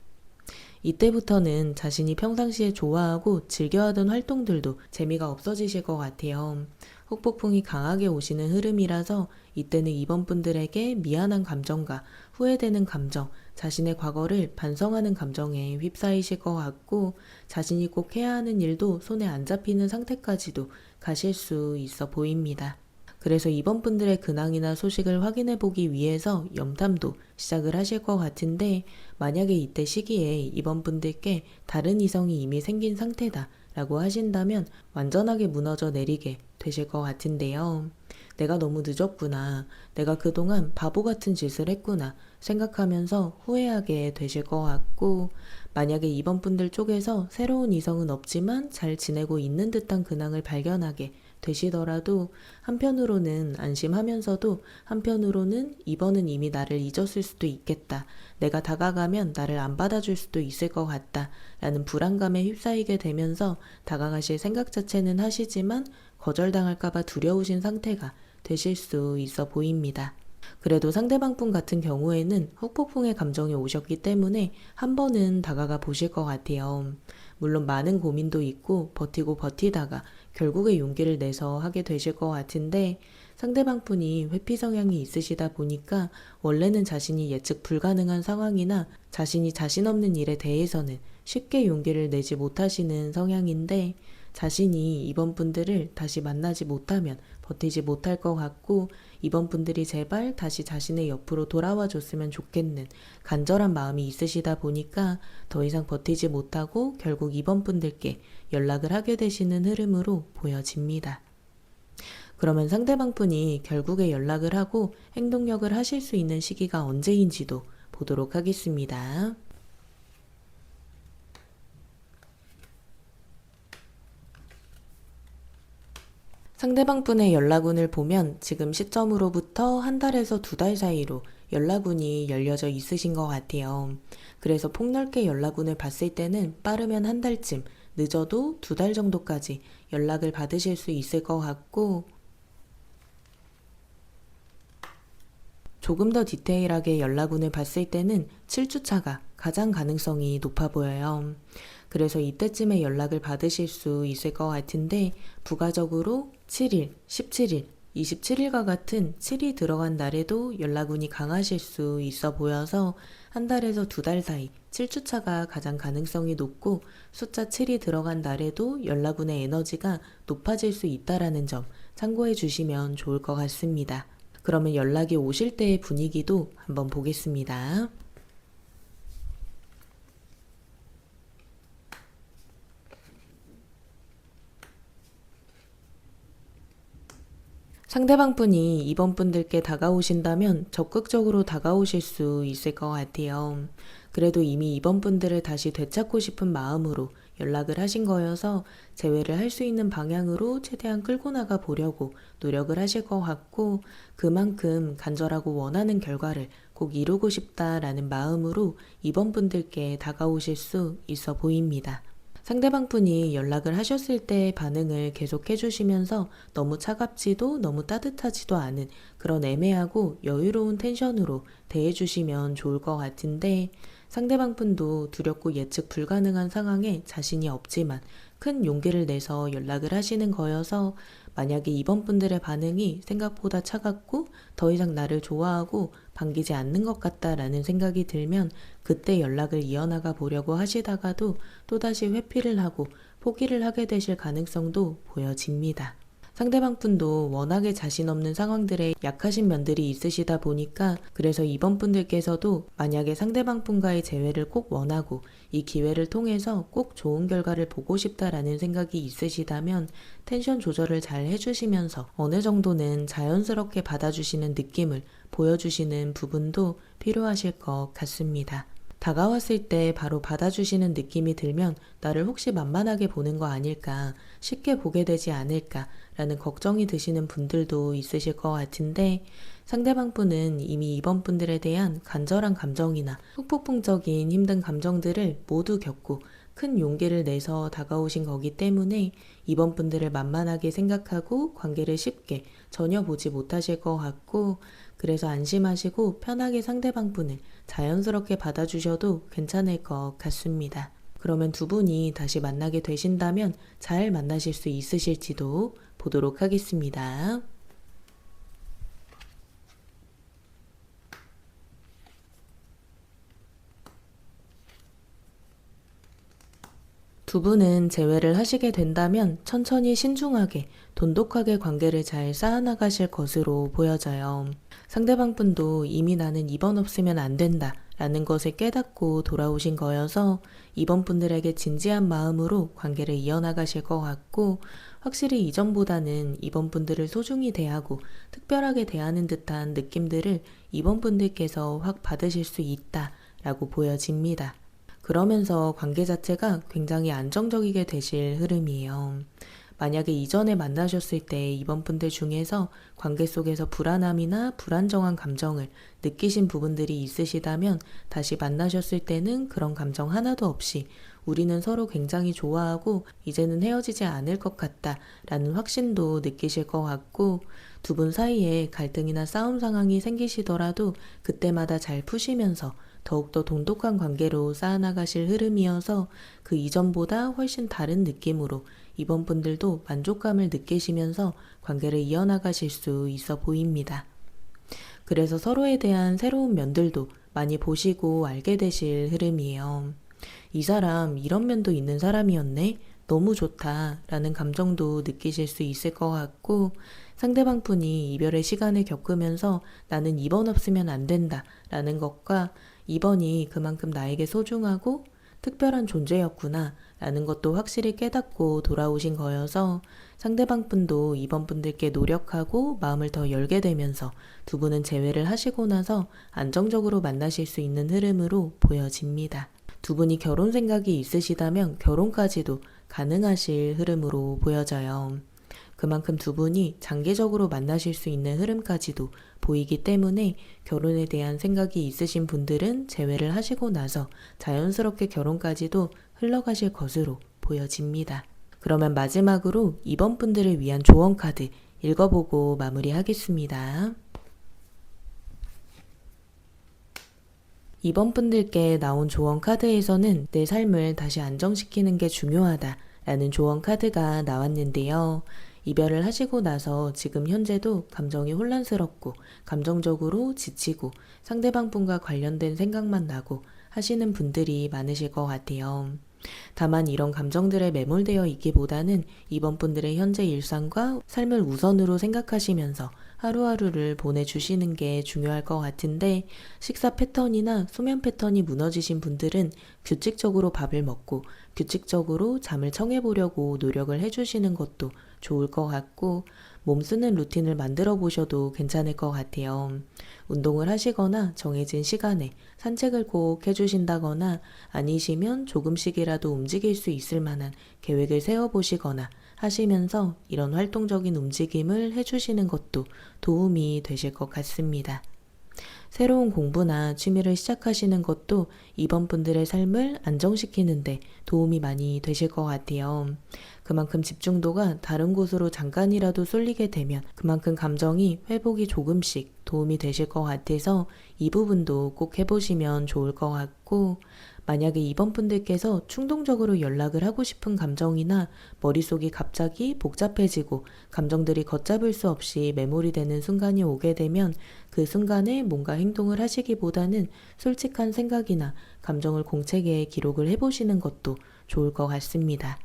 이때부터는 자신이 평상시에 좋아하고 즐겨하던 활동들도 재미가 없어지실 것 같아요. 후폭풍이 강하게 오시는 흐름이라서 이때는 이번 분들에게 미안한 감정과 후회되는 감정, 자신의 과거를 반성하는 감정에 휩싸이실 것 같고, 자신이 꼭 해야 하는 일도 손에 안 잡히는 상태까지도 가실 수 있어 보입니다. 그래서 이번 분들의 근황이나 소식을 확인해 보기 위해서 염탐도 시작을 하실 것 같은데, 만약에 이때 시기에 이번 분들께 다른 이성이 이미 생긴 상태다 라고 하신다면 완전하게 무너져 내리게 되실 것 같은데요. 내가 너무 늦었구나, 내가 그동안 바보 같은 짓을 했구나 생각하면서 후회하게 되실 것 같고, 만약에 이번 분들 쪽에서 새로운 이성은 없지만 잘 지내고 있는 듯한 근황을 발견하게 되시더라도, 한편으로는 안심하면서도 한편으로는 이번은 이미 나를 잊었을 수도 있겠다, 내가 다가가면 나를 안 받아줄 수도 있을 것 같다 라는 불안감에 휩싸이게 되면서 다가가실 생각 자체는 하시지만 거절당할까봐 두려우신 상태가 되실 수 있어 보입니다. 그래도 상대방 분 같은 경우에는 후폭풍의 감정이 오셨기 때문에 한 번은 다가가 보실 것 같아요. 물론 많은 고민도 있고 버티고 버티다가 결국에 용기를 내서 하게 되실 것 같은데, 상대방 분이 회피 성향이 있으시다 보니까 원래는 자신이 예측 불가능한 상황이나 자신이 자신 없는 일에 대해서는 쉽게 용기를 내지 못하시는 성향인데, 자신이 이번 분들을 다시 만나지 못하면 버티지 못할 것 같고, 이번 분들이 제발 다시 자신의 옆으로 돌아와 줬으면 좋겠는 간절한 마음이 있으시다 보니까 더 이상 버티지 못하고 결국 이번 분들께 연락을 하게 되시는 흐름으로 보여집니다. 그러면 상대방 분이 결국에 연락을 하고 행동력을 하실 수 있는 시기가 언제인지도 보도록 하겠습니다. 상대방 분의 연락운을 보면 지금 시점으로부터 한 달에서 두 달 사이로 연락운이 열려져 있으신 것 같아요. 그래서 폭넓게 연락운을 봤을 때는 빠르면 한 달쯤, 늦어도 2달 정도까지 연락을 받으실 수 있을 것 같고, 조금 더 디테일하게 연락운을 봤을 때는 7주차가 가장 가능성이 높아 보여요. 그래서 이때쯤에 연락을 받으실 수 있을 것 같은데, 부가적으로 7일, 17일, 27일과 같은 7이 들어간 날에도 연락운이 강하실 수 있어 보여서 한 달에서 2달 사이 7주차가 가장 가능성이 높고, 숫자 7이 들어간 날에도 연락운의 에너지가 높아질 수 있다라는 점 참고해 주시면 좋을 것 같습니다. 그러면 연락이 오실 때의 분위기도 한번 보겠습니다. 상대방 분이 이번 분들께 다가오신다면 적극적으로 다가오실 수 있을 것 같아요. 그래도 이미 이번 분들을 다시 되찾고 싶은 마음으로 연락을 하신 거여서 재회를 할 수 있는 방향으로 최대한 끌고 나가 보려고 노력을 하실 것 같고, 그만큼 간절하고 원하는 결과를 꼭 이루고 싶다라는 마음으로 이번 분들께 다가오실 수 있어 보입니다. 상대방 분이 연락을 하셨을 때의 반응을 계속 해주시면서 너무 차갑지도 너무 따뜻하지도 않은 그런 애매하고 여유로운 텐션으로 대해주시면 좋을 것 같은데, 상대방 분도 두렵고 예측 불가능한 상황에 자신이 없지만 큰 용기를 내서 연락을 하시는 거여서, 만약에 이번 분들의 반응이 생각보다 차갑고 더 이상 나를 좋아하고 반기지 않는 것 같다라는 생각이 들면 그때 연락을 이어나가 보려고 하시다가도 또다시 회피를 하고 포기를 하게 되실 가능성도 보여집니다. 상대방 분도 워낙에 자신 없는 상황들에 약하신 면들이 있으시다 보니까, 그래서 이번 분들께서도 만약에 상대방 분과의 재회를 꼭 원하고 이 기회를 통해서 꼭 좋은 결과를 보고 싶다라는 생각이 있으시다면 텐션 조절을 잘 해주시면서 어느 정도는 자연스럽게 받아주시는 느낌을 보여주시는 부분도 필요하실 것 같습니다. 다가왔을 때 바로 받아주시는 느낌이 들면 나를 혹시 만만하게 보는 거 아닐까, 쉽게 보게 되지 않을까 라는 걱정이 드시는 분들도 있으실 것 같은데, 상대방 분은 이미 이번 분들에 대한 간절한 감정이나 폭풍적인 힘든 감정들을 모두 겪고 큰 용기를 내서 다가오신 거기 때문에 이번 분들을 만만하게 생각하고 관계를 쉽게 전혀 보지 못하실 것 같고, 그래서 안심하시고 편하게 상대방 분을 자연스럽게 받아주셔도 괜찮을 것 같습니다. 그러면 두 분이 다시 만나게 되신다면 잘 만나실 수 있으실지도 보도록 하겠습니다. 두 분은 재회를 하시게 된다면 천천히 신중하게 돈독하게 관계를 잘 쌓아나가실 것으로 보여져요. 상대방 분도 이미 나는 이번 없으면 안 된다 라는 것을 깨닫고 돌아오신 거여서 이번 분들에게 진지한 마음으로 관계를 이어나가실 것 같고, 확실히 이전보다는 이번 분들을 소중히 대하고 특별하게 대하는 듯한 느낌들을 이번 분들께서 확 받으실 수 있다 라고 보여집니다. 그러면서 관계 자체가 굉장히 안정적이게 되실 흐름이에요. 만약에 이전에 만나셨을 때 이번 분들 중에서 관계 속에서 불안함이나 불안정한 감정을 느끼신 부분들이 있으시다면 다시 만나셨을 때는 그런 감정 하나도 없이 우리는 서로 굉장히 좋아하고 이제는 헤어지지 않을 것 같다 라는 확신도 느끼실 것 같고, 두 분 사이에 갈등이나 싸움 상황이 생기시더라도 그때마다 잘 푸시면서 더욱더 돈독한 관계로 쌓아나가실 흐름이어서 그 이전보다 훨씬 다른 느낌으로 이번 분들도 만족감을 느끼시면서 관계를 이어나가실 수 있어 보입니다. 그래서 서로에 대한 새로운 면들도 많이 보시고 알게 되실 흐름이에요. 이 사람 이런 면도 있는 사람이었네? 너무 좋다 라는 감정도 느끼실 수 있을 것 같고, 상대방 분이 이별의 시간을 겪으면서 나는 이번 없으면 안 된다 라는 것과 이번이 그만큼 나에게 소중하고 특별한 존재였구나 라는 것도 확실히 깨닫고 돌아오신 거여서 상대방 분도 이번 분들께 노력하고 마음을 더 열게 되면서 두 분은 재회를 하시고 나서 안정적으로 만나실 수 있는 흐름으로 보여집니다. 두 분이 결혼 생각이 있으시다면 결혼까지도 가능하실 흐름으로 보여져요. 그만큼 두 분이 장기적으로 만나실 수 있는 흐름까지도 보이기 때문에 결혼에 대한 생각이 있으신 분들은 재회를 하시고 나서 자연스럽게 결혼까지도 흘러가실 것으로 보여집니다. 그러면 마지막으로 2번 분들을 위한 조언 카드 읽어보고 마무리하겠습니다. 2번 분들께 나온 조언 카드에서는 내 삶을 다시 안정시키는 게 중요하다 라는 조언 카드가 나왔는데요. 이별을 하시고 나서 지금 현재도 감정이 혼란스럽고 감정적으로 지치고 상대방 분과 관련된 생각만 나고 하시는 분들이 많으실 것 같아요. 다만 이런 감정들에 매몰되어 있기보다는 이번 분들의 현재 일상과 삶을 우선으로 생각하시면서 하루하루를 보내주시는 게 중요할 것 같은데, 식사 패턴이나 수면 패턴이 무너지신 분들은 규칙적으로 밥을 먹고 규칙적으로 잠을 청해보려고 노력을 해주시는 것도 좋을 것 같고, 몸 쓰는 루틴을 만들어 보셔도 괜찮을 것 같아요. 운동을 하시거나 정해진 시간에 산책을 꼭 해주신다거나 아니시면 조금씩이라도 움직일 수 있을 만한 계획을 세워보시거나 하시면서 이런 활동적인 움직임을 해주시는 것도 도움이 되실 것 같습니다. 새로운 공부나 취미를 시작하시는 것도 이번 분들의 삶을 안정시키는데 도움이 많이 되실 것 같아요. 그만큼 집중도가 다른 곳으로 잠깐이라도 쏠리게 되면 그만큼 감정이 회복이 조금씩 도움이 되실 것 같아서 이 부분도 꼭 해보시면 좋을 것 같고, 만약에 이번 분들께서 충동적으로 연락을 하고 싶은 감정이나 머릿속이 갑자기 복잡해지고 감정들이 걷잡을 수 없이 메모리 되는 순간이 오게 되면 그 순간에 뭔가 행동을 하시기보다는 솔직한 생각이나 감정을 공책에 기록을 해보시는 것도 좋을 것 같습니다.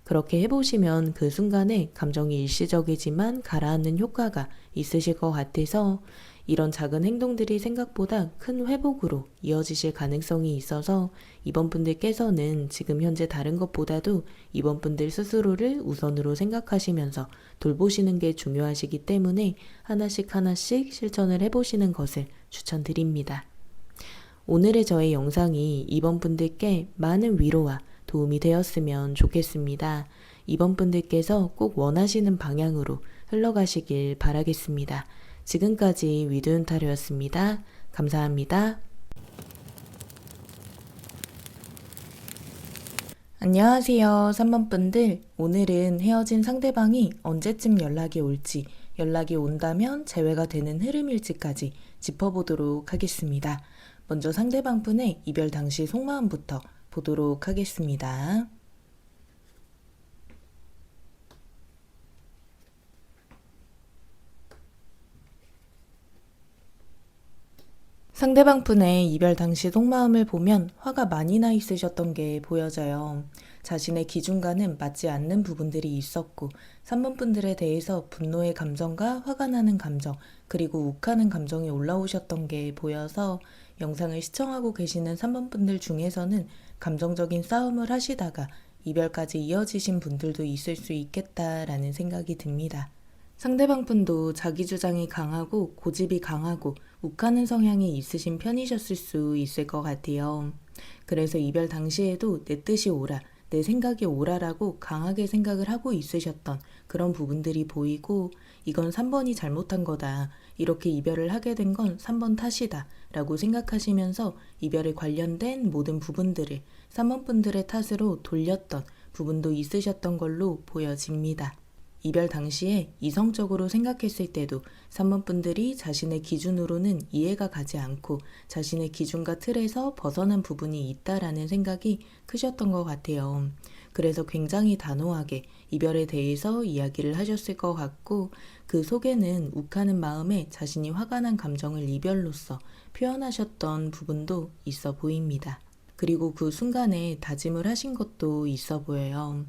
그렇게 해보시면 그 순간에 감정이 일시적이지만 가라앉는 효과가 있으실 것 같아서 이런 작은 행동들이 생각보다 큰 회복으로 이어지실 가능성이 있어서 이번 분들께서는 지금 현재 다른 것보다도 이번 분들 스스로를 우선으로 생각하시면서 돌보시는 게 중요하시기 때문에 하나씩 하나씩 실천을 해보시는 것을 추천드립니다. 오늘의 저의 영상이 이번 분들께 많은 위로와 도움이 되었으면 좋겠습니다. 이번 분들께서 꼭 원하시는 방향으로 흘러가시길 바라겠습니다. 지금까지 위드운타로였습니다. 감사합니다. 안녕하세요, 3번 분들. 오늘은 헤어진 상대방이 언제쯤 연락이 올지, 연락이 온다면 재회가 되는 흐름일지까지 짚어보도록 하겠습니다. 먼저 상대방 분의 이별 당시 속마음부터 보도록 하겠습니다. 상대방 분의 이별 당시 속마음을 보면 화가 많이 나 있으셨던 게 보여져요. 자신의 기준과는 맞지 않는 부분들이 있었고 3번 분들에 대해서 분노의 감정과 화가 나는 감정, 그리고 욱하는 감정이 올라오셨던 게 보여서 영상을 시청하고 계시는 3번 분들 중에서는 감정적인 싸움을 하시다가 이별까지 이어지신 분들도 있을 수 있겠다라는 생각이 듭니다. 상대방 분도 자기 주장이 강하고 고집이 강하고 욱하는 성향이 있으신 편이셨을 수 있을 것 같아요. 그래서 이별 당시에도 내 뜻이 옳아, 내 생각이 옳아라고 강하게 생각을 하고 있으셨던 그런 부분들이 보이고, 이건 3번이 잘못한 거다, 이렇게 이별을 하게 된 건 3번 탓이다 라고 생각하시면서 이별에 관련된 모든 부분들을 3번 분들의 탓으로 돌렸던 부분도 있으셨던 걸로 보여집니다. 이별 당시에 이성적으로 생각했을 때도 3번 분들이 자신의 기준으로는 이해가 가지 않고 자신의 기준과 틀에서 벗어난 부분이 있다라는 생각이 크셨던 것 같아요. 그래서 굉장히 단호하게 이별에 대해서 이야기를 하셨을 것 같고, 그 속에는 욱하는 마음에 자신이 화가 난 감정을 이별로써 표현하셨던 부분도 있어 보입니다. 그리고 그 순간에 다짐을 하신 것도 있어 보여요.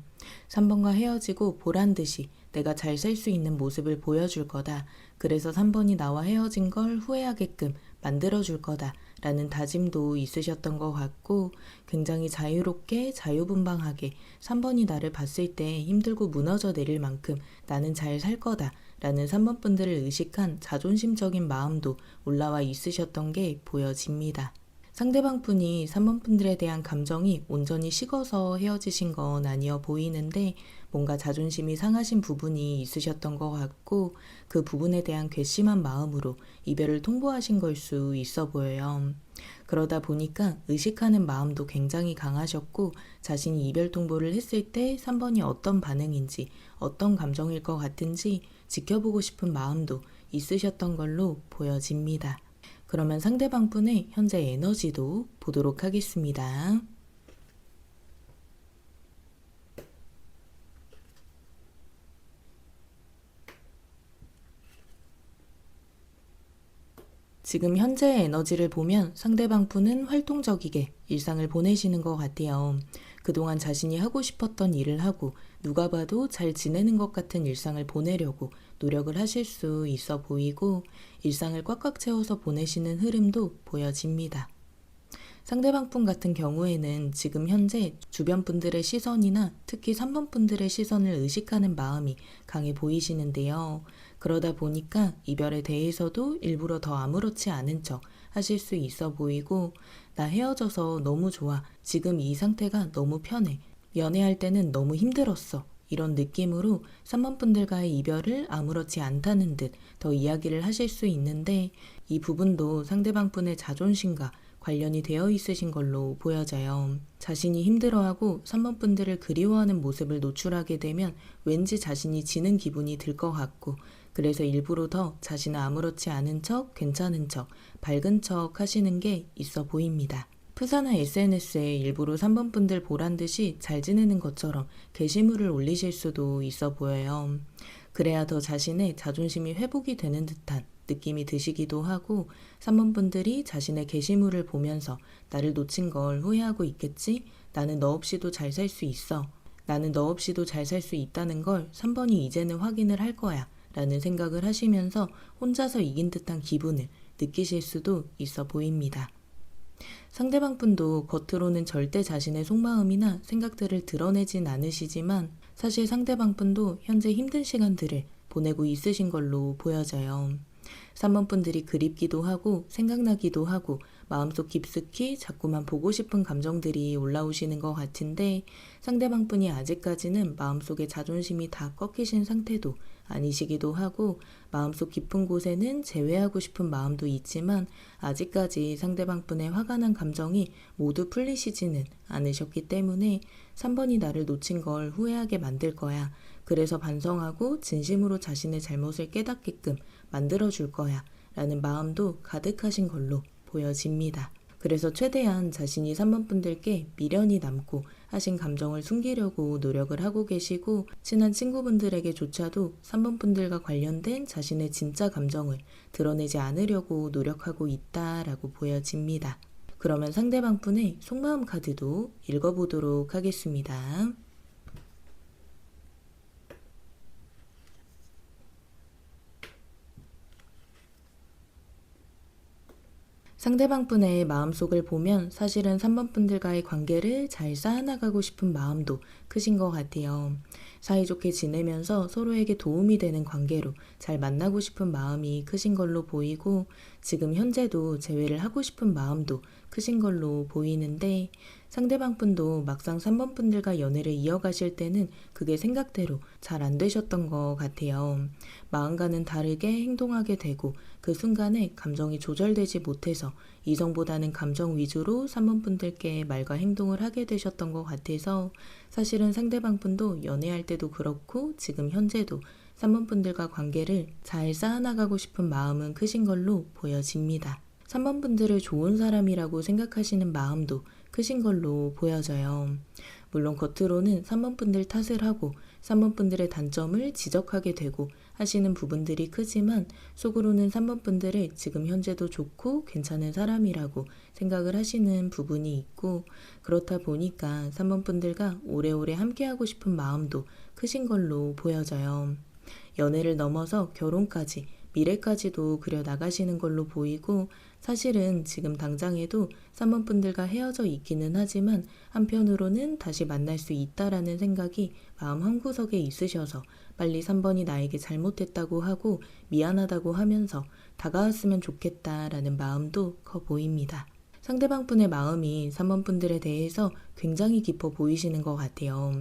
3번과 헤어지고 보란듯이 내가 잘 살 수 있는 모습을 보여줄 거다. 그래서 3번이 나와 헤어진 걸 후회하게끔 만들어줄 거다 라는 다짐도 있으셨던 것 같고, 굉장히 자유롭게 자유분방하게 3번이 나를 봤을 때 힘들고 무너져 내릴 만큼 나는 잘 살 거다 라는 3번 분들을 의식한 자존심적인 마음도 올라와 있으셨던 게 보여집니다. 상대방 분이 3번 분들에 대한 감정이 온전히 식어서 헤어지신 건 아니어 보이는데 뭔가 자존심이 상하신 부분이 있으셨던 것 같고 그 부분에 대한 괘씸한 마음으로 이별을 통보하신 걸 수 있어 보여요. 그러다 보니까 의식하는 마음도 굉장히 강하셨고 자신이 이별 통보를 했을 때 3번이 어떤 반응인지 어떤 감정일 것 같은지 지켜보고 싶은 마음도 있으셨던 걸로 보여집니다. 그러면 상대방 분의 현재 에너지도 보도록 하겠습니다. 지금 현재의 에너지를 보면 상대방 분은 활동적이게 일상을 보내시는 것 같아요. 그동안 자신이 하고 싶었던 일을 하고 누가 봐도 잘 지내는 것 같은 일상을 보내려고 노력을 하실 수 있어 보이고 일상을 꽉꽉 채워서 보내시는 흐름도 보여집니다. 상대방 분 같은 경우에는 지금 현재 주변 분들의 시선이나 특히 3번 분들의 시선을 의식하는 마음이 강해 보이시는데요. 그러다 보니까 이별에 대해서도 일부러 더 아무렇지 않은 척 하실 수 있어 보이고 나 헤어져서 너무 좋아. 지금 이 상태가 너무 편해. 연애할 때는 너무 힘들었어. 이런 느낌으로 3번 분들과의 이별을 아무렇지 않다는 듯 더 이야기를 하실 수 있는데 이 부분도 상대방 분의 자존심과 관련이 되어 있으신 걸로 보여져요. 자신이 힘들어하고 3번 분들을 그리워하는 모습을 노출하게 되면 왠지 자신이 지는 기분이 들 것 같고 그래서 일부러 더 자신은 아무렇지 않은 척, 괜찮은 척, 밝은 척 하시는 게 있어 보입니다. 프사나 SNS에 일부러 3번 분들 보란 듯이 잘 지내는 것처럼 게시물을 올리실 수도 있어 보여요. 그래야 더 자신의 자존심이 회복이 되는 듯한 느낌이 드시기도 하고 3번 분들이 자신의 게시물을 보면서 나를 놓친 걸 후회하고 있겠지? 나는 너 없이도 잘 살 수 있어. 나는 너 없이도 잘 살 수 있다는 걸 3번이 이제는 확인을 할 거야. 라는 생각을 하시면서 혼자서 이긴 듯한 기분을 느끼실 수도 있어 보입니다. 상대방 분도 겉으로는 절대 자신의 속마음이나 생각들을 드러내진 않으시지만 사실 상대방 분도 현재 힘든 시간들을 보내고 있으신 걸로 보여져요. 3번 분들이 그립기도 하고 생각나기도 하고 마음속 깊숙이 자꾸만 보고 싶은 감정들이 올라오시는 것 같은데 상대방 분이 아직까지는 마음속에 자존심이 다 꺾이신 상태도 아니시기도 하고 마음속 깊은 곳에는 제외하고 싶은 마음도 있지만 아직까지 상대방 분의 화가 난 감정이 모두 풀리시지는 않으셨기 때문에 3번이 나를 놓친 걸 후회하게 만들 거야. 그래서 반성하고 진심으로 자신의 잘못을 깨닫게끔 만들어줄 거야 라는 마음도 가득하신 걸로 보여집니다. 그래서 최대한 자신이 3번 분들께 미련이 남고 하신 감정을 숨기려고 노력을 하고 계시고 친한 친구분들에게조차도 3번 분들과 관련된 자신의 진짜 감정을 드러내지 않으려고 노력하고 있다라고 보여집니다. 그러면 상대방 분의 속마음 카드도 읽어보도록 하겠습니다. 상대방 분의 마음속을 보면 사실은 3번 분들과의 관계를 잘 쌓아나가고 싶은 마음도 크신 것 같아요. 사이좋게 지내면서 서로에게 도움이 되는 관계로 잘 만나고 싶은 마음이 크신 걸로 보이고 지금 현재도 재회를 하고 싶은 마음도 크신 걸로 보이는데 상대방 분도 막상 3번 분들과 연애를 이어가실 때는 그게 생각대로 잘 안 되셨던 것 같아요. 마음과는 다르게 행동하게 되고 그 순간에 감정이 조절되지 못해서 이성보다는 감정 위주로 3번 분들께 말과 행동을 하게 되셨던 것 같아서 사실은 상대방 분도 연애할 때도 그렇고 지금 현재도 3번 분들과 관계를 잘 쌓아나가고 싶은 마음은 크신 걸로 보여집니다. 3번 분들을 좋은 사람이라고 생각하시는 마음도 크신 걸로 보여져요. 물론 겉으로는 3번 분들 탓을 하고 3번 분들의 단점을 지적하게 되고 하시는 부분들이 크지만 속으로는 3번 분들을 지금 현재도 좋고 괜찮은 사람이라고 생각을 하시는 부분이 있고 그렇다 보니까 3번 분들과 오래오래 함께하고 싶은 마음도 크신 걸로 보여져요. 연애를 넘어서 결혼까지 미래까지도 그려 나가시는 걸로 보이고 사실은 지금 당장에도 3번 분들과 헤어져 있기는 하지만 한편으로는 다시 만날 수 있다라는 생각이 마음 한구석에 있으셔서 빨리 3번이 나에게 잘못했다고 하고 미안하다고 하면서 다가왔으면 좋겠다라는 마음도 커 보입니다. 상대방 분의 마음이 3번 분들에 대해서 굉장히 깊어 보이시는 것 같아요.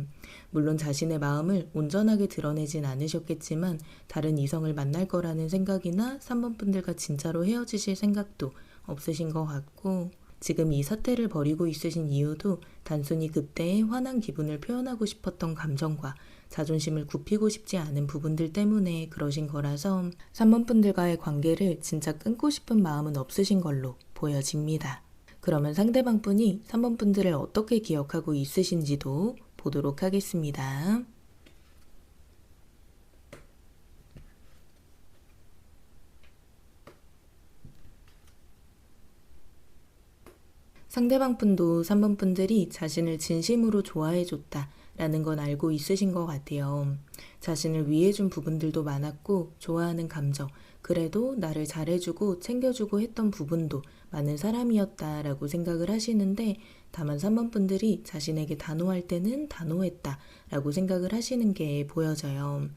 물론 자신의 마음을 온전하게 드러내진 않으셨겠지만 다른 이성을 만날 거라는 생각이나 3번 분들과 진짜로 헤어지실 생각도 없으신 것 같고, 지금 이 사태를 벌이고 있으신 이유도 단순히 그때의 화난 기분을 표현하고 싶었던 감정과 자존심을 굽히고 싶지 않은 부분들 때문에 그러신 거라서 3번 분들과의 관계를 진짜 끊고 싶은 마음은 없으신 걸로 보여집니다. 그러면 상대방 분이 3번 분들을 어떻게 기억하고 있으신지도 보도록 하겠습니다. 상대방 분도 3번 분들이 자신을 진심으로 좋아해줬다 라는 건 알고 있으신 것 같아요. 자신을 위해준 부분들도 많았고 좋아하는 감정, 그래도 나를 잘해주고 챙겨주고 했던 부분도 많은 사람이었다 라고 생각을 하시는데, 다만 3번 분들이 자신에게 단호할 때는 단호했다 라고 생각을 하시는 게 보여져요.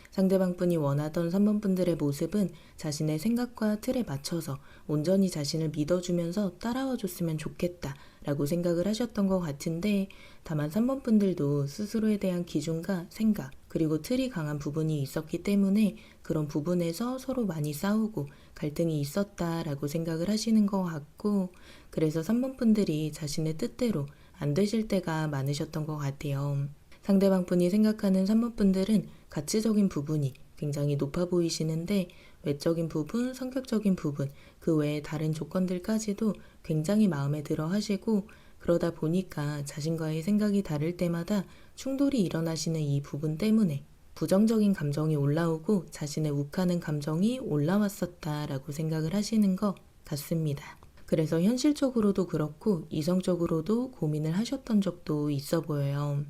상대방 분이 원하던 3번 분들의 모습은 자신의 생각과 틀에 맞춰서 온전히 자신을 믿어주면서 따라와 줬으면 좋겠다 라고 생각을 하셨던 것 같은데, 다만 3번 분들도 스스로에 대한 기준과 생각, 그리고 틀이 강한 부분이 있었기 때문에 그런 부분에서 서로 많이 싸우고 갈등이 있었다라고 생각을 하시는 것 같고, 그래서 3번 분들이 자신의 뜻대로 안 되실 때가 많으셨던 것 같아요. 상대방 분이 생각하는 3번 분들은 가치적인 부분이 굉장히 높아 보이시는데, 외적인 부분, 성격적인 부분, 그 외에 다른 조건들까지도 굉장히 마음에 들어 하시고, 그러다 보니까 자신과의 생각이 다를 때마다 충돌이 일어나시는 이 부분 때문에 부정적인 감정이 올라오고 자신의 욱하는 감정이 올라왔었다라고 생각을 하시는 것 같습니다. 그래서 현실적으로도 그렇고 이성적으로도 고민을 하셨던 적도 있어 보여요.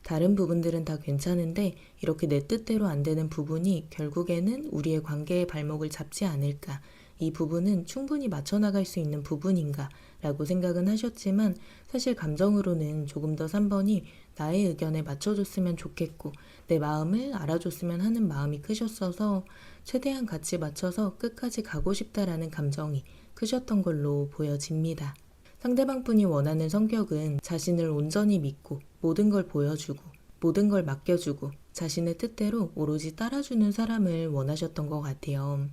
다른 부분들은 다 괜찮은데 이렇게 내 뜻대로 안 되는 부분이 결국에는 우리의 관계의 발목을 잡지 않을까, 이 부분은 충분히 맞춰나갈 수 있는 부분인가 라고 생각은 하셨지만, 사실 감정으로는 조금 더 3번이 나의 의견에 맞춰줬으면 좋겠고 내 마음을 알아줬으면 하는 마음이 크셨어서 최대한 같이 맞춰서 끝까지 가고 싶다라는 감정이 크셨던 걸로 보여집니다. 상대방 분이 원하는 성격은 자신을 온전히 믿고 모든 걸 보여주고 모든 걸 맡겨주고 자신의 뜻대로 오로지 따라주는 사람을 원하셨던 것 같아요.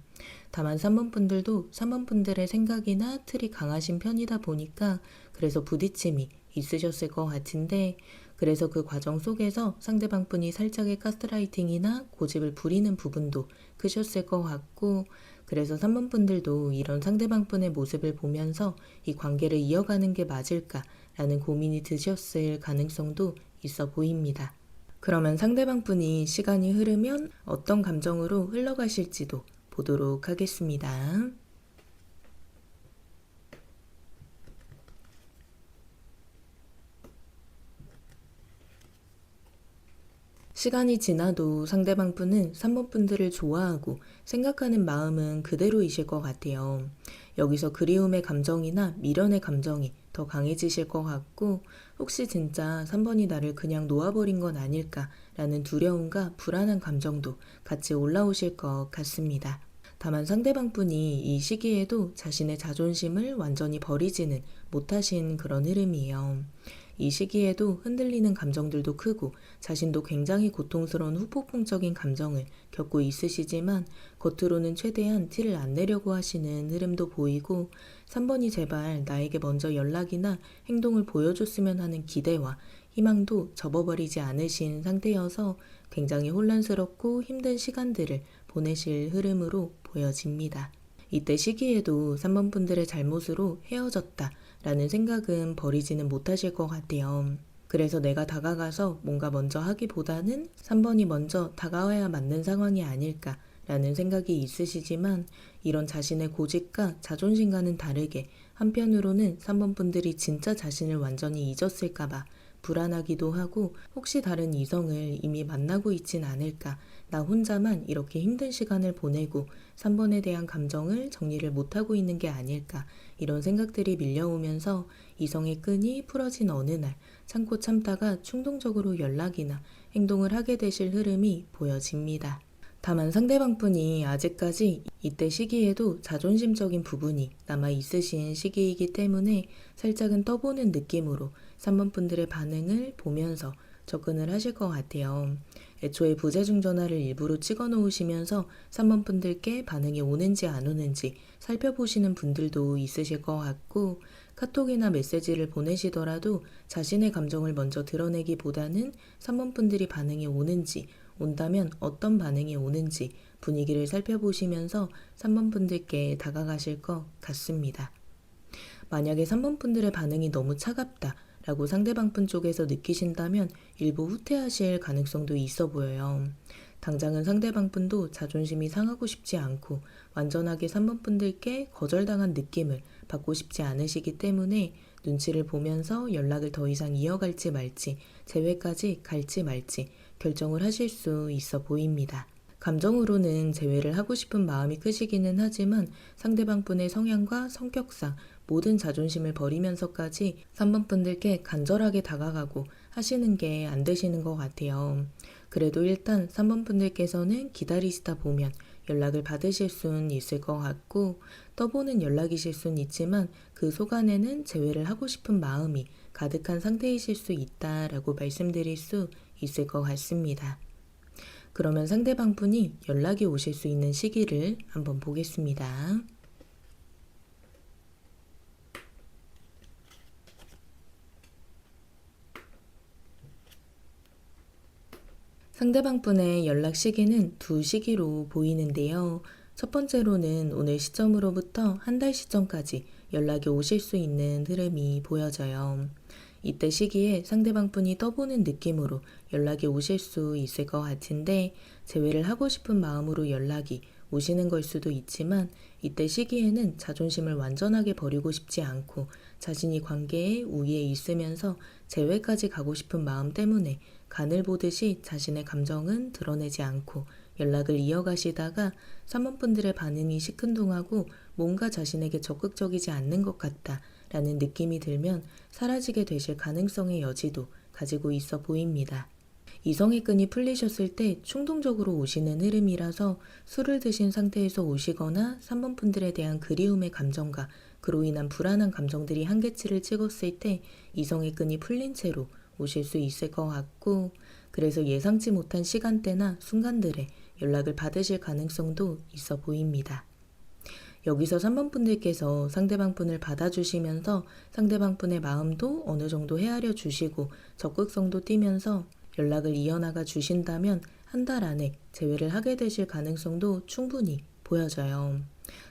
다만 3번 분들도 3번 분들의 생각이나 틀이 강하신 편이다 보니까 그래서 부딪힘이 있으셨을 것 같은데, 그래서 그 과정 속에서 상대방 분이 살짝의 가스라이팅이나 고집을 부리는 부분도 크셨을 것 같고, 그래서 3번 분들도 이런 상대방 분의 모습을 보면서 이 관계를 이어가는 게 맞을까라는 고민이 드셨을 가능성도 있어 보입니다. 그러면 상대방 분이 시간이 흐르면 어떤 감정으로 흘러가실지도 보도록 하겠습니다. 시간이 지나도 상대방 분은 3번 분들을 좋아하고 생각하는 마음은 그대로이실 것 같아요. 여기서 그리움의 감정이나 미련의 감정이 더 강해지실 것 같고, 혹시 진짜 3번이 나를 그냥 놓아버린 건 아닐까라는 두려움과 불안한 감정도 같이 올라오실 것 같습니다. 다만 상대방 분이 이 시기에도 자신의 자존심을 완전히 버리지는 못하신 그런 흐름이에요. 이 시기에도 흔들리는 감정들도 크고 자신도 굉장히 고통스러운 후폭풍적인 감정을 겪고 있으시지만 겉으로는 최대한 티를 안 내려고 하시는 흐름도 보이고, 3번이 제발 나에게 먼저 연락이나 행동을 보여줬으면 하는 기대와 희망도 접어버리지 않으신 상태여서 굉장히 혼란스럽고 힘든 시간들을 보내실 흐름으로 보여집니다. 이때 시기에도 3번 분들의 잘못으로 헤어졌다 라는 생각은 버리지는 못하실 것 같아요. 그래서 내가 다가가서 뭔가 먼저 하기보다는 3번이 먼저 다가와야 맞는 상황이 아닐까 라는 생각이 있으시지만, 이런 자신의 고집과 자존심과는 다르게 한편으로는 3번 분들이 진짜 자신을 완전히 잊었을까봐 불안하기도 하고, 혹시 다른 이성을 이미 만나고 있진 않을까, 나 혼자만 이렇게 힘든 시간을 보내고 3번에 대한 감정을 정리를 못하고 있는 게 아닐까, 이런 생각들이 밀려오면서 이성의 끈이 풀어진 어느 날 참고 참다가 충동적으로 연락이나 행동을 하게 되실 흐름이 보여집니다. 다만 상대방분이 아직까지 이때 시기에도 자존심적인 부분이 남아 있으신 시기이기 때문에 살짝은 떠보는 느낌으로 3번 분들의 반응을 보면서 접근을 하실 것 같아요. 애초에 부재중 전화를 일부러 찍어 놓으시면서 3번 분들께 반응이 오는지 안 오는지 살펴보시는 분들도 있으실 것 같고, 카톡이나 메시지를 보내시더라도 자신의 감정을 먼저 드러내기보다는 3번 분들이 반응이 오는지, 온다면 어떤 반응이 오는지 분위기를 살펴보시면서 3번 분들께 다가가실 것 같습니다. 만약에 3번 분들의 반응이 너무 차갑다 라고 상대방 분 쪽에서 느끼신다면 일부 후퇴하실 가능성도 있어 보여요. 당장은 상대방 분도 자존심이 상하고 싶지 않고 완전하게 3번 분들께 거절당한 느낌을 받고 싶지 않으시기 때문에 눈치를 보면서 연락을 더 이상 이어갈지 말지, 재회까지 갈지 말지 결정을 하실 수 있어 보입니다. 감정으로는 재회를 하고 싶은 마음이 크시기는 하지만 상대방 분의 성향과 성격상 모든 자존심을 버리면서까지 3번 분들께 간절하게 다가가고 하시는 게 안 되시는 것 같아요. 그래도 일단 3번 분들께서는 기다리시다 보면 연락을 받으실 수는 있을 것 같고, 떠보는 연락이실 수는 있지만 그 속안에는 재회를 하고 싶은 마음이 가득한 상태이실 수 있다라고 말씀드릴 수 있을 것 같습니다. 그러면 상대방 분이 연락이 오실 수 있는 시기를 한번 보겠습니다. 상대방 분의 연락 시기는 두 시기로 보이는데요. 첫 번째로는 오늘 시점으로부터 한 달 시점까지 연락이 오실 수 있는 흐름이 보여져요. 이때 시기에 상대방 분이 떠보는 느낌으로 연락이 오실 수 있을 것 같은데, 재회를 하고 싶은 마음으로 연락이 오시는 걸 수도 있지만 이때 시기에는 자존심을 완전하게 버리고 싶지 않고 자신이 관계에 우위에 있으면서 재회까지 가고 싶은 마음 때문에 간을 보듯이 자신의 감정은 드러내지 않고 연락을 이어가시다가 3번 분들의 반응이 시큰둥하고 뭔가 자신에게 적극적이지 않는 것 같다 라는 느낌이 들면 사라지게 되실 가능성의 여지도 가지고 있어 보입니다. 이성의 끈이 풀리셨을 때 충동적으로 오시는 흐름이라서 술을 드신 상태에서 오시거나 3번 분들에 대한 그리움의 감정과 그로 인한 불안한 감정들이 한계치를 찍었을 때 이성의 끈이 풀린 채로 오실 수 있을 것 같고, 그래서 예상치 못한 시간대나 순간들에 연락을 받으실 가능성도 있어 보입니다. 여기서 3번 분들께서 상대방 분을 받아주시면서 상대방 분의 마음도 어느 정도 헤아려 주시고 적극성도 띠면서 연락을 이어나가 주신다면 한 달 안에 재회를 하게 되실 가능성도 충분히 보여져요.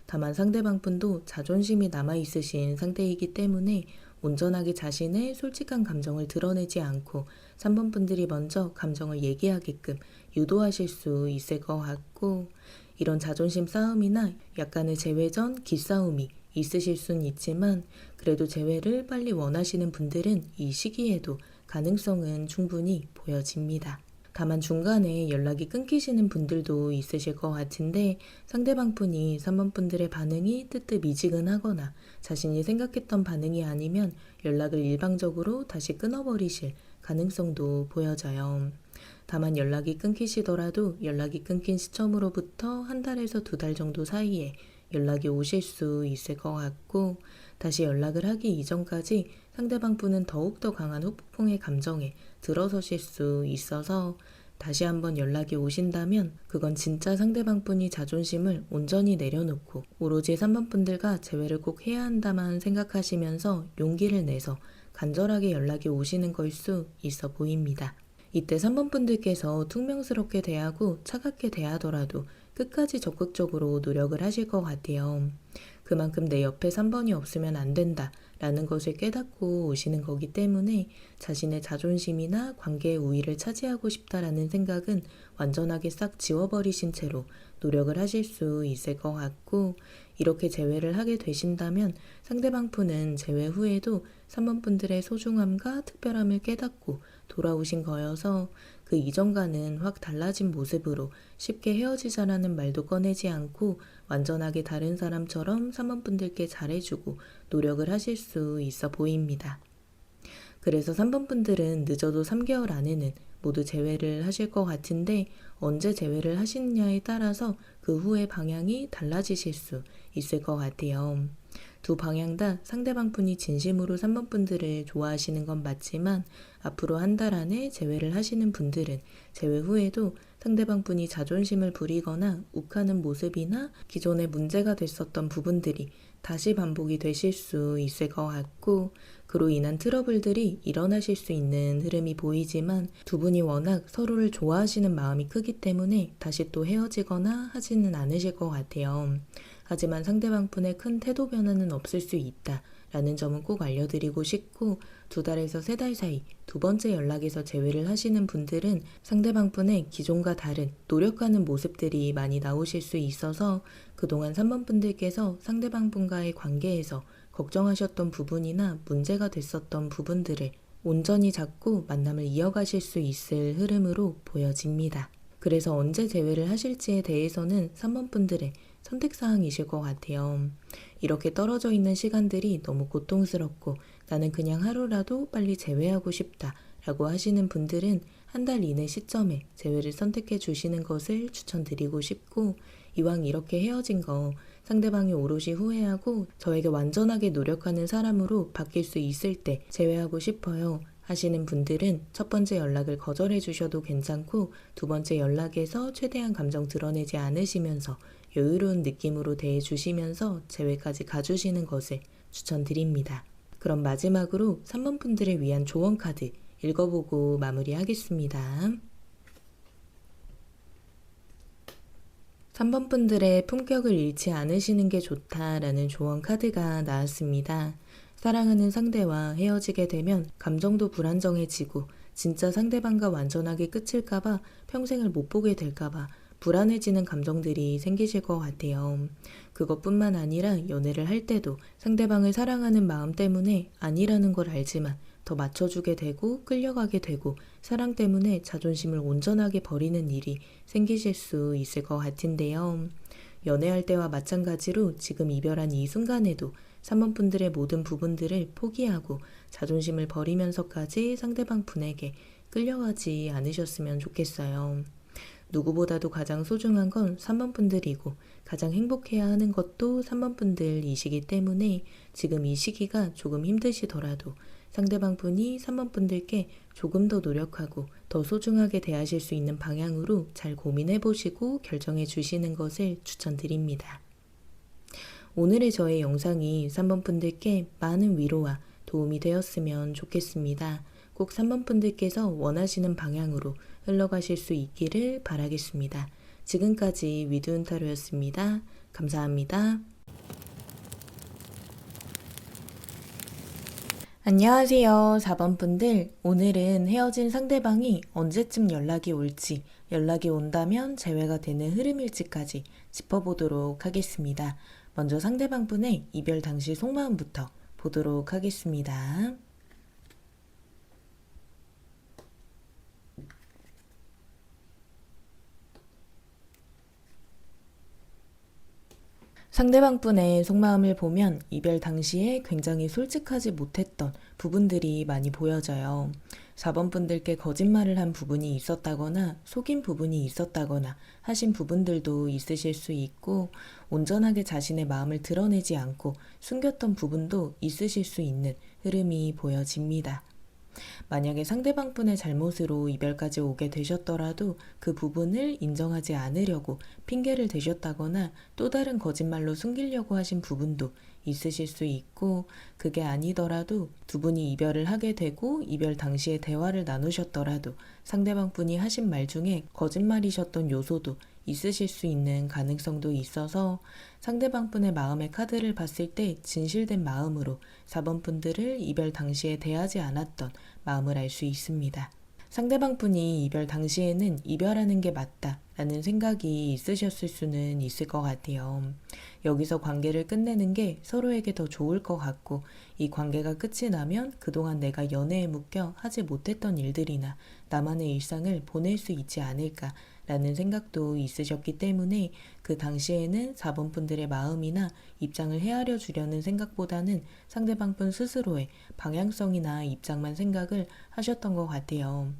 다만 상대방 분도 자존심이 남아있으신 상태이기 때문에 온전하게 자신의 솔직한 감정을 드러내지 않고 3번 분들이 먼저 감정을 얘기하게끔 유도하실 수 있을 것 같고, 이런 자존심 싸움이나 약간의 재회 전 기싸움이 있으실 수는 있지만 그래도 재회를 빨리 원하시는 분들은 이 시기에도 가능성은 충분히 보여집니다. 다만 중간에 연락이 끊기시는 분들도 있으실 것 같은데, 상대방 분이 3번 분들의 반응이 뜨뜻미지근하거나 자신이 생각했던 반응이 아니면 연락을 일방적으로 다시 끊어버리실 가능성도 보여져요. 다만 연락이 끊기시더라도 연락이 끊긴 시점으로부터 한 달에서 두 달 정도 사이에 연락이 오실 수 있을 것 같고, 다시 연락을 하기 이전까지 상대방 분은 더욱더 강한 후폭풍의 감정에 들어서실 수 있어서 다시 한번 연락이 오신다면 그건 진짜 상대방 분이 자존심을 온전히 내려놓고 오로지 3번 분들과 재회를 꼭 해야 한다만 생각하시면서 용기를 내서 간절하게 연락이 오시는 걸 수 있어 보입니다. 이때 3번 분들께서 퉁명스럽게 대하고 차갑게 대하더라도 끝까지 적극적으로 노력을 하실 것 같아요. 그만큼 내 옆에 3번이 없으면 안 된다 라는 것을 깨닫고 오시는 거기 때문에 자신의 자존심이나 관계의 우위를 차지하고 싶다라는 생각은 완전하게 싹 지워버리신 채로 노력을 하실 수 있을 것 같고, 이렇게 재회를 하게 되신다면 상대방 분은 재회 후에도 3번 분들의 소중함과 특별함을 깨닫고 돌아오신 거여서 그 이전과는 확 달라진 모습으로 쉽게 헤어지자라는 말도 꺼내지 않고 완전하게 다른 사람처럼 3번 분들께 잘해주고 노력을 하실 수 있어 보입니다. 그래서 3번 분들은 늦어도 3개월 안에는 모두 재회를 하실 것 같은데 언제 재회를 하시느냐에 따라서 그 후의 방향이 달라지실 수 있을 것 같아요. 두 방향 다 상대방 분이 진심으로 3번 분들을 좋아하시는 건 맞지만 앞으로 한 달 안에 재회를 하시는 분들은 재회 후에도 상대방 분이 자존심을 부리거나 욱하는 모습이나 기존에 문제가 됐었던 부분들이 다시 반복이 되실 수 있을 것 같고, 그로 인한 트러블들이 일어나실 수 있는 흐름이 보이지만 두 분이 워낙 서로를 좋아하시는 마음이 크기 때문에 다시 또 헤어지거나 하지는 않으실 것 같아요. 하지만 상대방 분의 큰 태도 변화는 없을 수 있다 라는 점은 꼭 알려드리고 싶고, 2달에서 3달 사이 두 번째 연락에서 재회를 하시는 분들은 상대방 분의 기존과 다른 노력하는 모습들이 많이 나오실 수 있어서 그동안 3번 분들께서 상대방 분과의 관계에서 걱정하셨던 부분이나 문제가 됐었던 부분들을 온전히 잡고 만남을 이어가실 수 있을 흐름으로 보여집니다. 그래서 언제 재회를 하실지에 대해서는 3번 분들의 선택사항이실 것 같아요. 이렇게 떨어져 있는 시간들이 너무 고통스럽고 나는 그냥 하루라도 빨리 재회하고 싶다 라고 하시는 분들은 한 달 이내 시점에 재회를 선택해 주시는 것을 추천드리고 싶고, 이왕 이렇게 헤어진 거 상대방이 오롯이 후회하고 저에게 완전하게 노력하는 사람으로 바뀔 수 있을 때 재회하고 싶어요 하시는 분들은 첫 번째 연락을 거절해 주셔도 괜찮고, 두 번째 연락에서 최대한 감정 드러내지 않으시면서 여유로운 느낌으로 대해 주시면서 재회까지 가주시는 것을 추천드립니다. 그럼 마지막으로 3번 분들을 위한 조언 카드 읽어보고 마무리하겠습니다. 3번 분들의 품격을 잃지 않으시는 게 좋다라는 조언 카드가 나왔습니다. 사랑하는 상대와 헤어지게 되면 감정도 불안정해지고 진짜 상대방과 완전하게 끝일까봐 평생을 못 보게 될까봐 불안해지는 감정들이 생기실 것 같아요. 그것뿐만 아니라 연애를 할 때도 상대방을 사랑하는 마음 때문에 아니라는 걸 알지만 더 맞춰주게 되고 끌려가게 되고 사랑 때문에 자존심을 온전하게 버리는 일이 생기실 수 있을 것 같은데요. 연애할 때와 마찬가지로 지금 이별한 이 순간에도 3번 분들의 모든 부분들을 포기하고 자존심을 버리면서까지 상대방 분에게 끌려가지 않으셨으면 좋겠어요. 누구보다도 가장 소중한 건 3번 분들이고 가장 행복해야 하는 것도 3번 분들이시기 때문에 지금 이 시기가 조금 힘드시더라도 상대방 분이 3번 분들께 조금 더 노력하고 더 소중하게 대하실 수 있는 방향으로 잘 고민해 보시고 결정해 주시는 것을 추천드립니다. 오늘의 저의 영상이 3번 분들께 많은 위로와 도움이 되었으면 좋겠습니다. 꼭 3번 분들께서 원하시는 방향으로 흘러가실 수 있기를 바라겠습니다. 지금까지 위드운타로였습니다. 감사합니다. 안녕하세요. 4번 분들. 오늘은 헤어진 상대방이 언제쯤 연락이 올지, 연락이 온다면 재회가 되는 흐름일지까지 짚어보도록 하겠습니다. 먼저 상대방 분의 이별 당시 속마음부터 보도록 하겠습니다. 상대방 분의 속마음을 보면 이별 당시에 굉장히 솔직하지 못했던 부분들이 많이 보여져요. 4번 분들께 거짓말을 한 부분이 있었다거나 속인 부분이 있었다거나 하신 부분들도 있으실 수 있고, 온전하게 자신의 마음을 드러내지 않고 숨겼던 부분도 있으실 수 있는 흐름이 보여집니다. 만약에 상대방 분의 잘못으로 이별까지 오게 되셨더라도 그 부분을 인정하지 않으려고 핑계를 대셨다거나 또 다른 거짓말로 숨기려고 하신 부분도 있으실 수 있고, 그게 아니더라도 두 분이 이별을 하게 되고 이별 당시에 대화를 나누셨더라도 상대방 분이 하신 말 중에 거짓말이셨던 요소도 있으실 수 있는 가능성도 있어서 상대방 분의 마음의 카드를 봤을 때 진실된 마음으로 4번 분들을 이별 당시에 대하지 않았던 마음을 알 수 있습니다. 상대방 분이 이별 당시에는 이별하는 게 맞다 라는 생각이 있으셨을 수는 있을 것 같아요. 여기서 관계를 끝내는 게 서로에게 더 좋을 것 같고, 이 관계가 끝이 나면 그동안 내가 연애에 묶여 하지 못했던 일들이나 나만의 일상을 보낼 수 있지 않을까 라는 생각도 있으셨기 때문에 그 당시에는 4번 분들의 마음이나 입장을 헤아려 주려는 생각보다는 상대방 분 스스로의 방향성이나 입장만 생각을 하셨던 것 같아요.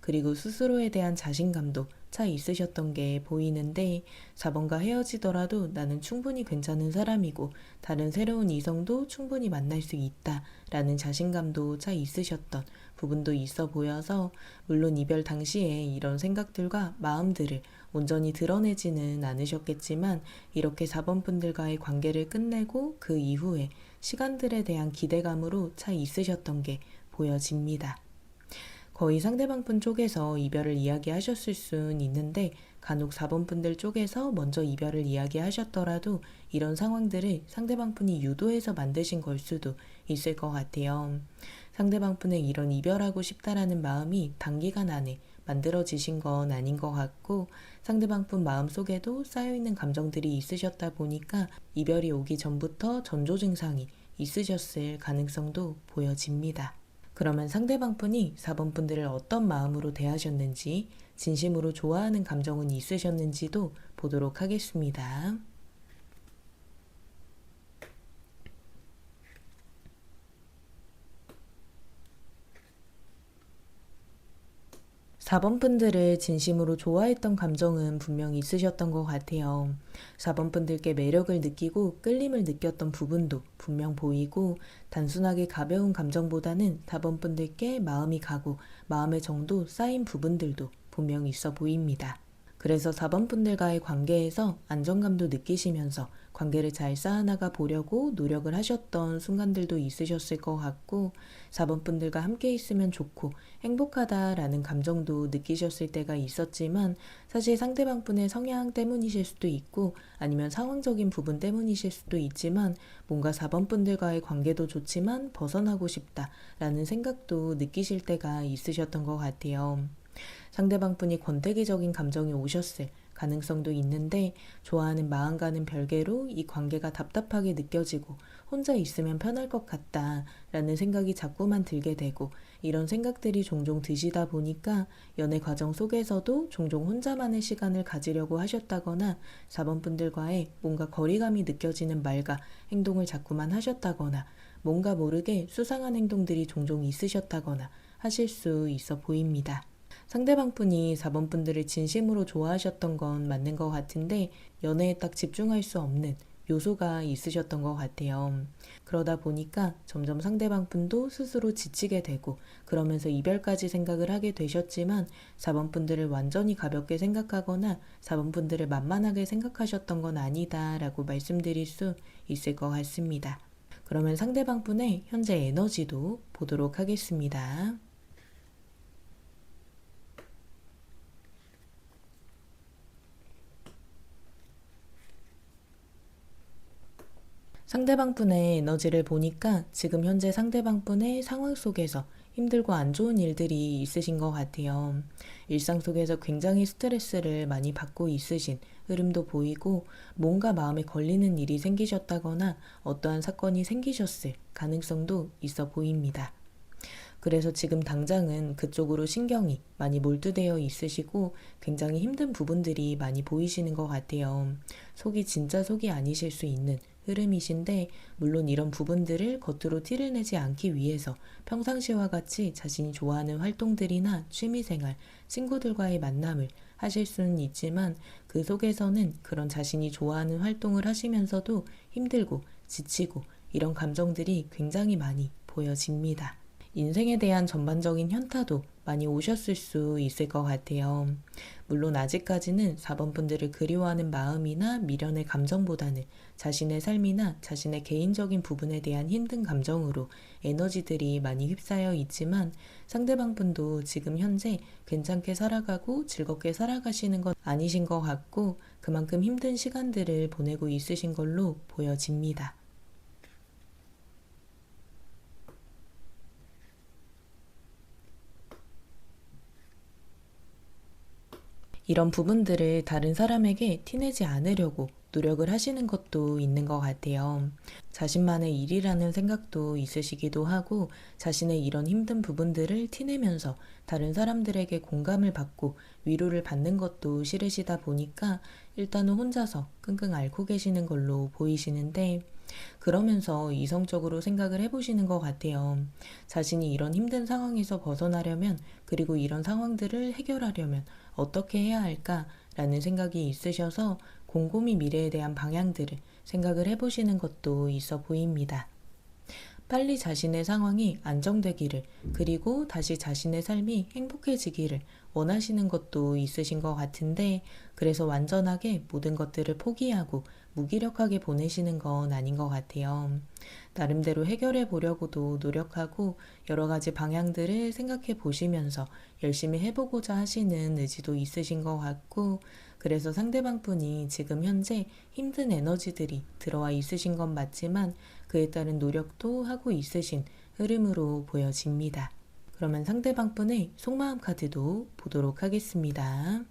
그리고 스스로에 대한 자신감도 차 있으셨던 게 보이는데 4번과 헤어지더라도 나는 충분히 괜찮은 사람이고 다른 새로운 이성도 충분히 만날 수 있다라는 자신감도 차 있으셨던 부분도 있어 보여서 물론 이별 당시에 이런 생각들과 마음들을 온전히 드러내지는 않으셨겠지만 이렇게 4번 분들과의 관계를 끝내고 그 이후에 시간들에 대한 기대감으로 차 있으셨던 게 보여집니다. 거의 상대방 분 쪽에서 이별을 이야기하셨을 순 있는데 간혹 4번 분들 쪽에서 먼저 이별을 이야기하셨더라도 이런 상황들을 상대방 분이 유도해서 만드신 걸 수도 있을 것 같아요. 상대방 분의 이런 이별하고 싶다라는 마음이 단기간 안에 만들어지신 건 아닌 것 같고 상대방 분 마음속에도 쌓여있는 감정들이 있으셨다 보니까 이별이 오기 전부터 전조 증상이 있으셨을 가능성도 보여집니다. 그러면 상대방 분이 4번 분들을 어떤 마음으로 대하셨는지, 진심으로 좋아하는 감정은 있으셨는지도 보도록 하겠습니다. 4번 분들을 진심으로 좋아했던 감정은 분명히 있으셨던 것 같아요. 4번 분들께 매력을 느끼고 끌림을 느꼈던 부분도 분명 보이고 단순하게 가벼운 감정보다는 4번 분들께 마음이 가고 마음의 정도 쌓인 부분들도 분명 있어 보입니다. 그래서 4번 분들과의 관계에서 안정감도 느끼시면서 관계를 잘 쌓아나가 보려고 노력을 하셨던 순간들도 있으셨을 것 같고 4번 분들과 함께 있으면 좋고 행복하다라는 감정도 느끼셨을 때가 있었지만 사실 상대방 분의 성향 때문이실 수도 있고 아니면 상황적인 부분 때문이실 수도 있지만 뭔가 4번 분들과의 관계도 좋지만 벗어나고 싶다라는 생각도 느끼실 때가 있으셨던 것 같아요. 상대방 분이 권태기적인 감정이 오셨을 가능성도 있는데 좋아하는 마음과는 별개로 이 관계가 답답하게 느껴지고 혼자 있으면 편할 것 같다라는 생각이 자꾸만 들게 되고 이런 생각들이 종종 드시다 보니까 연애 과정 속에서도 종종 혼자만의 시간을 가지려고 하셨다거나 4번 분들과의 뭔가 거리감이 느껴지는 말과 행동을 자꾸만 하셨다거나 뭔가 모르게 수상한 행동들이 종종 있으셨다거나 하실 수 있어 보입니다. 상대방 분이 4번 분들을 진심으로 좋아하셨던 건 맞는 것 같은데 연애에 딱 집중할 수 없는 요소가 있으셨던 것 같아요. 그러다 보니까 점점 상대방 분도 스스로 지치게 되고 그러면서 이별까지 생각을 하게 되셨지만 4번 분들을 완전히 가볍게 생각하거나 4번 분들을 만만하게 생각하셨던 건 아니다라고 말씀드릴 수 있을 것 같습니다. 그러면 상대방 분의 현재 에너지도 보도록 하겠습니다. 상대방 분의 에너지를 보니까 지금 현재 상대방 분의 상황 속에서 힘들고 안 좋은 일들이 있으신 것 같아요. 일상 속에서 굉장히 스트레스를 많이 받고 있으신 흐름도 보이고 뭔가 마음에 걸리는 일이 생기셨다거나 어떠한 사건이 생기셨을 가능성도 있어 보입니다. 그래서 지금 당장은 그쪽으로 신경이 많이 몰두되어 있으시고 굉장히 힘든 부분들이 많이 보이시는 것 같아요. 속이 진짜 속이 아니실 수 있는 흐름이신데 물론 이런 부분들을 겉으로 티를 내지 않기 위해서 평상시와 같이 자신이 좋아하는 활동들이나 취미생활, 친구들과의 만남을 하실 수는 있지만 그 속에서는 그런 자신이 좋아하는 활동을 하시면서도 힘들고 지치고 이런 감정들이 굉장히 많이 보여집니다. 인생에 대한 전반적인 현타도 많이 오셨을 수 있을 것 같아요. 물론 아직까지는 4번 분들을 그리워하는 마음이나 미련의 감정보다는 자신의 삶이나 자신의 개인적인 부분에 대한 힘든 감정으로 에너지들이 많이 휩싸여 있지만 상대방 분도 지금 현재 괜찮게 살아가고 즐겁게 살아가시는 건 아니신 것 같고 그만큼 힘든 시간들을 보내고 있으신 걸로 보여집니다. 이런 부분들을 다른 사람에게 티내지 않으려고 노력을 하시는 것도 있는 것 같아요. 자신만의 일이라는 생각도 있으시기도 하고 자신의 이런 힘든 부분들을 티내면서 다른 사람들에게 공감을 받고 위로를 받는 것도 싫으시다 보니까 일단은 혼자서 끙끙 앓고 계시는 걸로 보이시는데 그러면서 이성적으로 생각을 해보시는 것 같아요. 자신이 이런 힘든 상황에서 벗어나려면, 그리고 이런 상황들을 해결하려면 어떻게 해야 할까라는 생각이 있으셔서 곰곰이 미래에 대한 방향들을 생각을 해보시는 것도 있어 보입니다. 빨리 자신의 상황이 안정되기를, 그리고 다시 자신의 삶이 행복해지기를 원하시는 것도 있으신 것 같은데, 그래서 완전하게 모든 것들을 포기하고 무기력하게 보내시는 건 아닌 것 같아요. 나름대로 해결해 보려고도 노력하고 여러 가지 방향들을 생각해 보시면서 열심히 해보고자 하시는 의지도 있으신 것 같고, 그래서 상대방 분이 지금 현재 힘든 에너지들이 들어와 있으신 건 맞지만 그에 따른 노력도 하고 있으신 흐름으로 보여집니다. 그러면 상대방 분의 속마음 카드도 보도록 하겠습니다.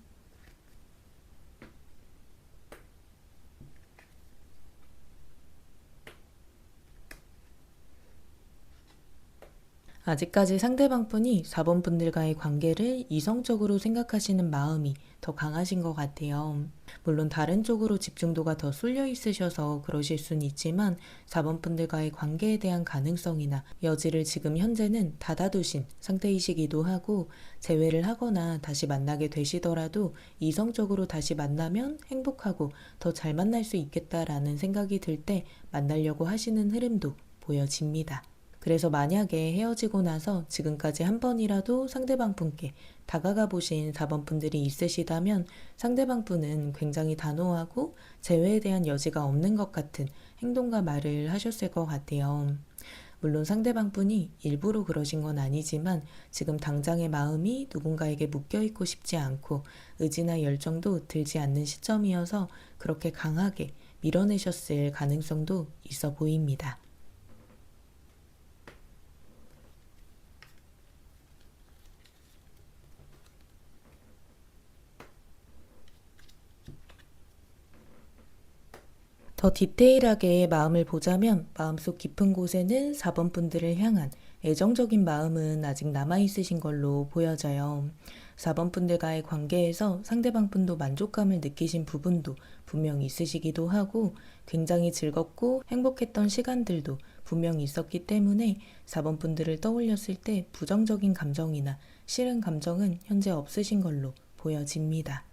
아직까지 상대방 분이 4번 분들과의 관계를 이성적으로 생각하시는 마음이 더 강하신 것 같아요. 물론 다른 쪽으로 집중도가 더 쏠려 있으셔서 그러실 순 있지만 4번 분들과의 관계에 대한 가능성이나 여지를 지금 현재는 닫아두신 상태이시기도 하고, 재회를 하거나 다시 만나게 되시더라도 이성적으로 다시 만나면 행복하고 더 잘 만날 수 있겠다라는 생각이 들 때 만나려고 하시는 흐름도 보여집니다. 그래서 만약에 헤어지고 나서 지금까지 한 번이라도 상대방 분께 다가가 보신 4번 분들이 있으시다면 상대방 분은 굉장히 단호하고 재회에 대한 여지가 없는 것 같은 행동과 말을 하셨을 것 같아요. 물론 상대방 분이 일부러 그러신 건 아니지만 지금 당장의 마음이 누군가에게 묶여있고 싶지 않고 의지나 열정도 들지 않는 시점이어서 그렇게 강하게 밀어내셨을 가능성도 있어 보입니다. 더 디테일하게 마음을 보자면 마음속 깊은 곳에는 4번 분들을 향한 애정적인 마음은 아직 남아있으신 걸로 보여져요. 4번 분들과의 관계에서 상대방 분도 만족감을 느끼신 부분도 분명히 있으시기도 하고, 굉장히 즐겁고 행복했던 시간들도 분명히 있었기 때문에 4번 분들을 떠올렸을 때 부정적인 감정이나 싫은 감정은 현재 없으신 걸로 보여집니다.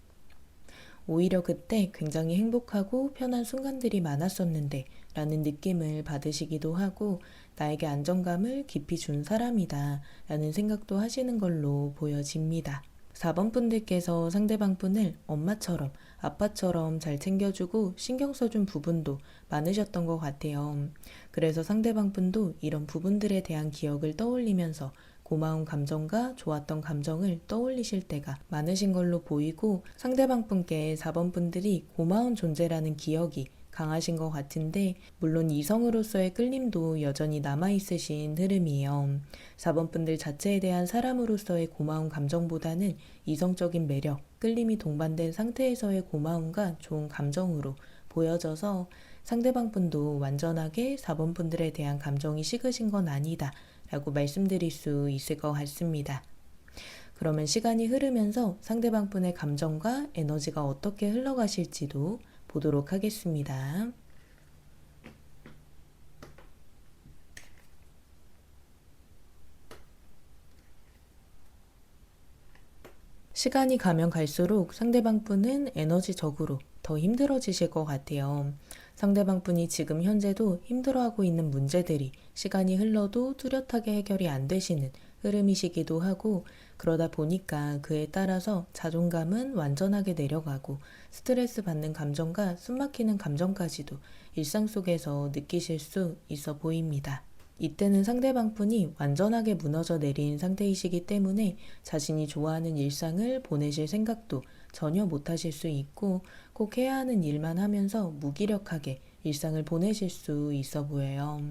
오히려 그때 굉장히 행복하고 편한 순간들이 많았었는데 라는 느낌을 받으시기도 하고, 나에게 안정감을 깊이 준 사람이다 라는 생각도 하시는 걸로 보여집니다. 4번 분들께서 상대방 분을 엄마처럼 아빠처럼 잘 챙겨주고 신경 써준 부분도 많으셨던 것 같아요. 그래서 상대방 분도 이런 부분들에 대한 기억을 떠올리면서 고마운 감정과 좋았던 감정을 떠올리실 때가 많으신 걸로 보이고, 상대방 분께 4번 분들이 고마운 존재라는 기억이 강하신 것 같은데, 물론 이성으로서의 끌림도 여전히 남아있으신 흐름이에요. 4번 분들 자체에 대한 사람으로서의 고마운 감정보다는 이성적인 매력, 끌림이 동반된 상태에서의 고마움과 좋은 감정으로 보여져서 상대방 분도 완전하게 4번 분들에 대한 감정이 식으신 건 아니다 라고 말씀드릴 수 있을 것 같습니다. 그러면 시간이 흐르면서 상대방 분의 감정과 에너지가 어떻게 흘러가실지도 보도록 하겠습니다. 시간이 가면 갈수록 상대방 분은 에너지적으로 더 힘들어지실 것 같아요. 상대방 분이 지금 현재도 힘들어하고 있는 문제들이 시간이 흘러도 뚜렷하게 해결이 안 되시는 흐름이시기도 하고, 그러다 보니까 그에 따라서 자존감은 완전하게 내려가고 스트레스 받는 감정과 숨막히는 감정까지도 일상 속에서 느끼실 수 있어 보입니다. 이때는 상대방 분이 완전하게 무너져 내린 상태이시기 때문에 자신이 좋아하는 일상을 보내실 생각도 전혀 못 하실 수 있고, 꼭 해야 하는 일만 하면서 무기력하게 일상을 보내실 수 있어 보여요.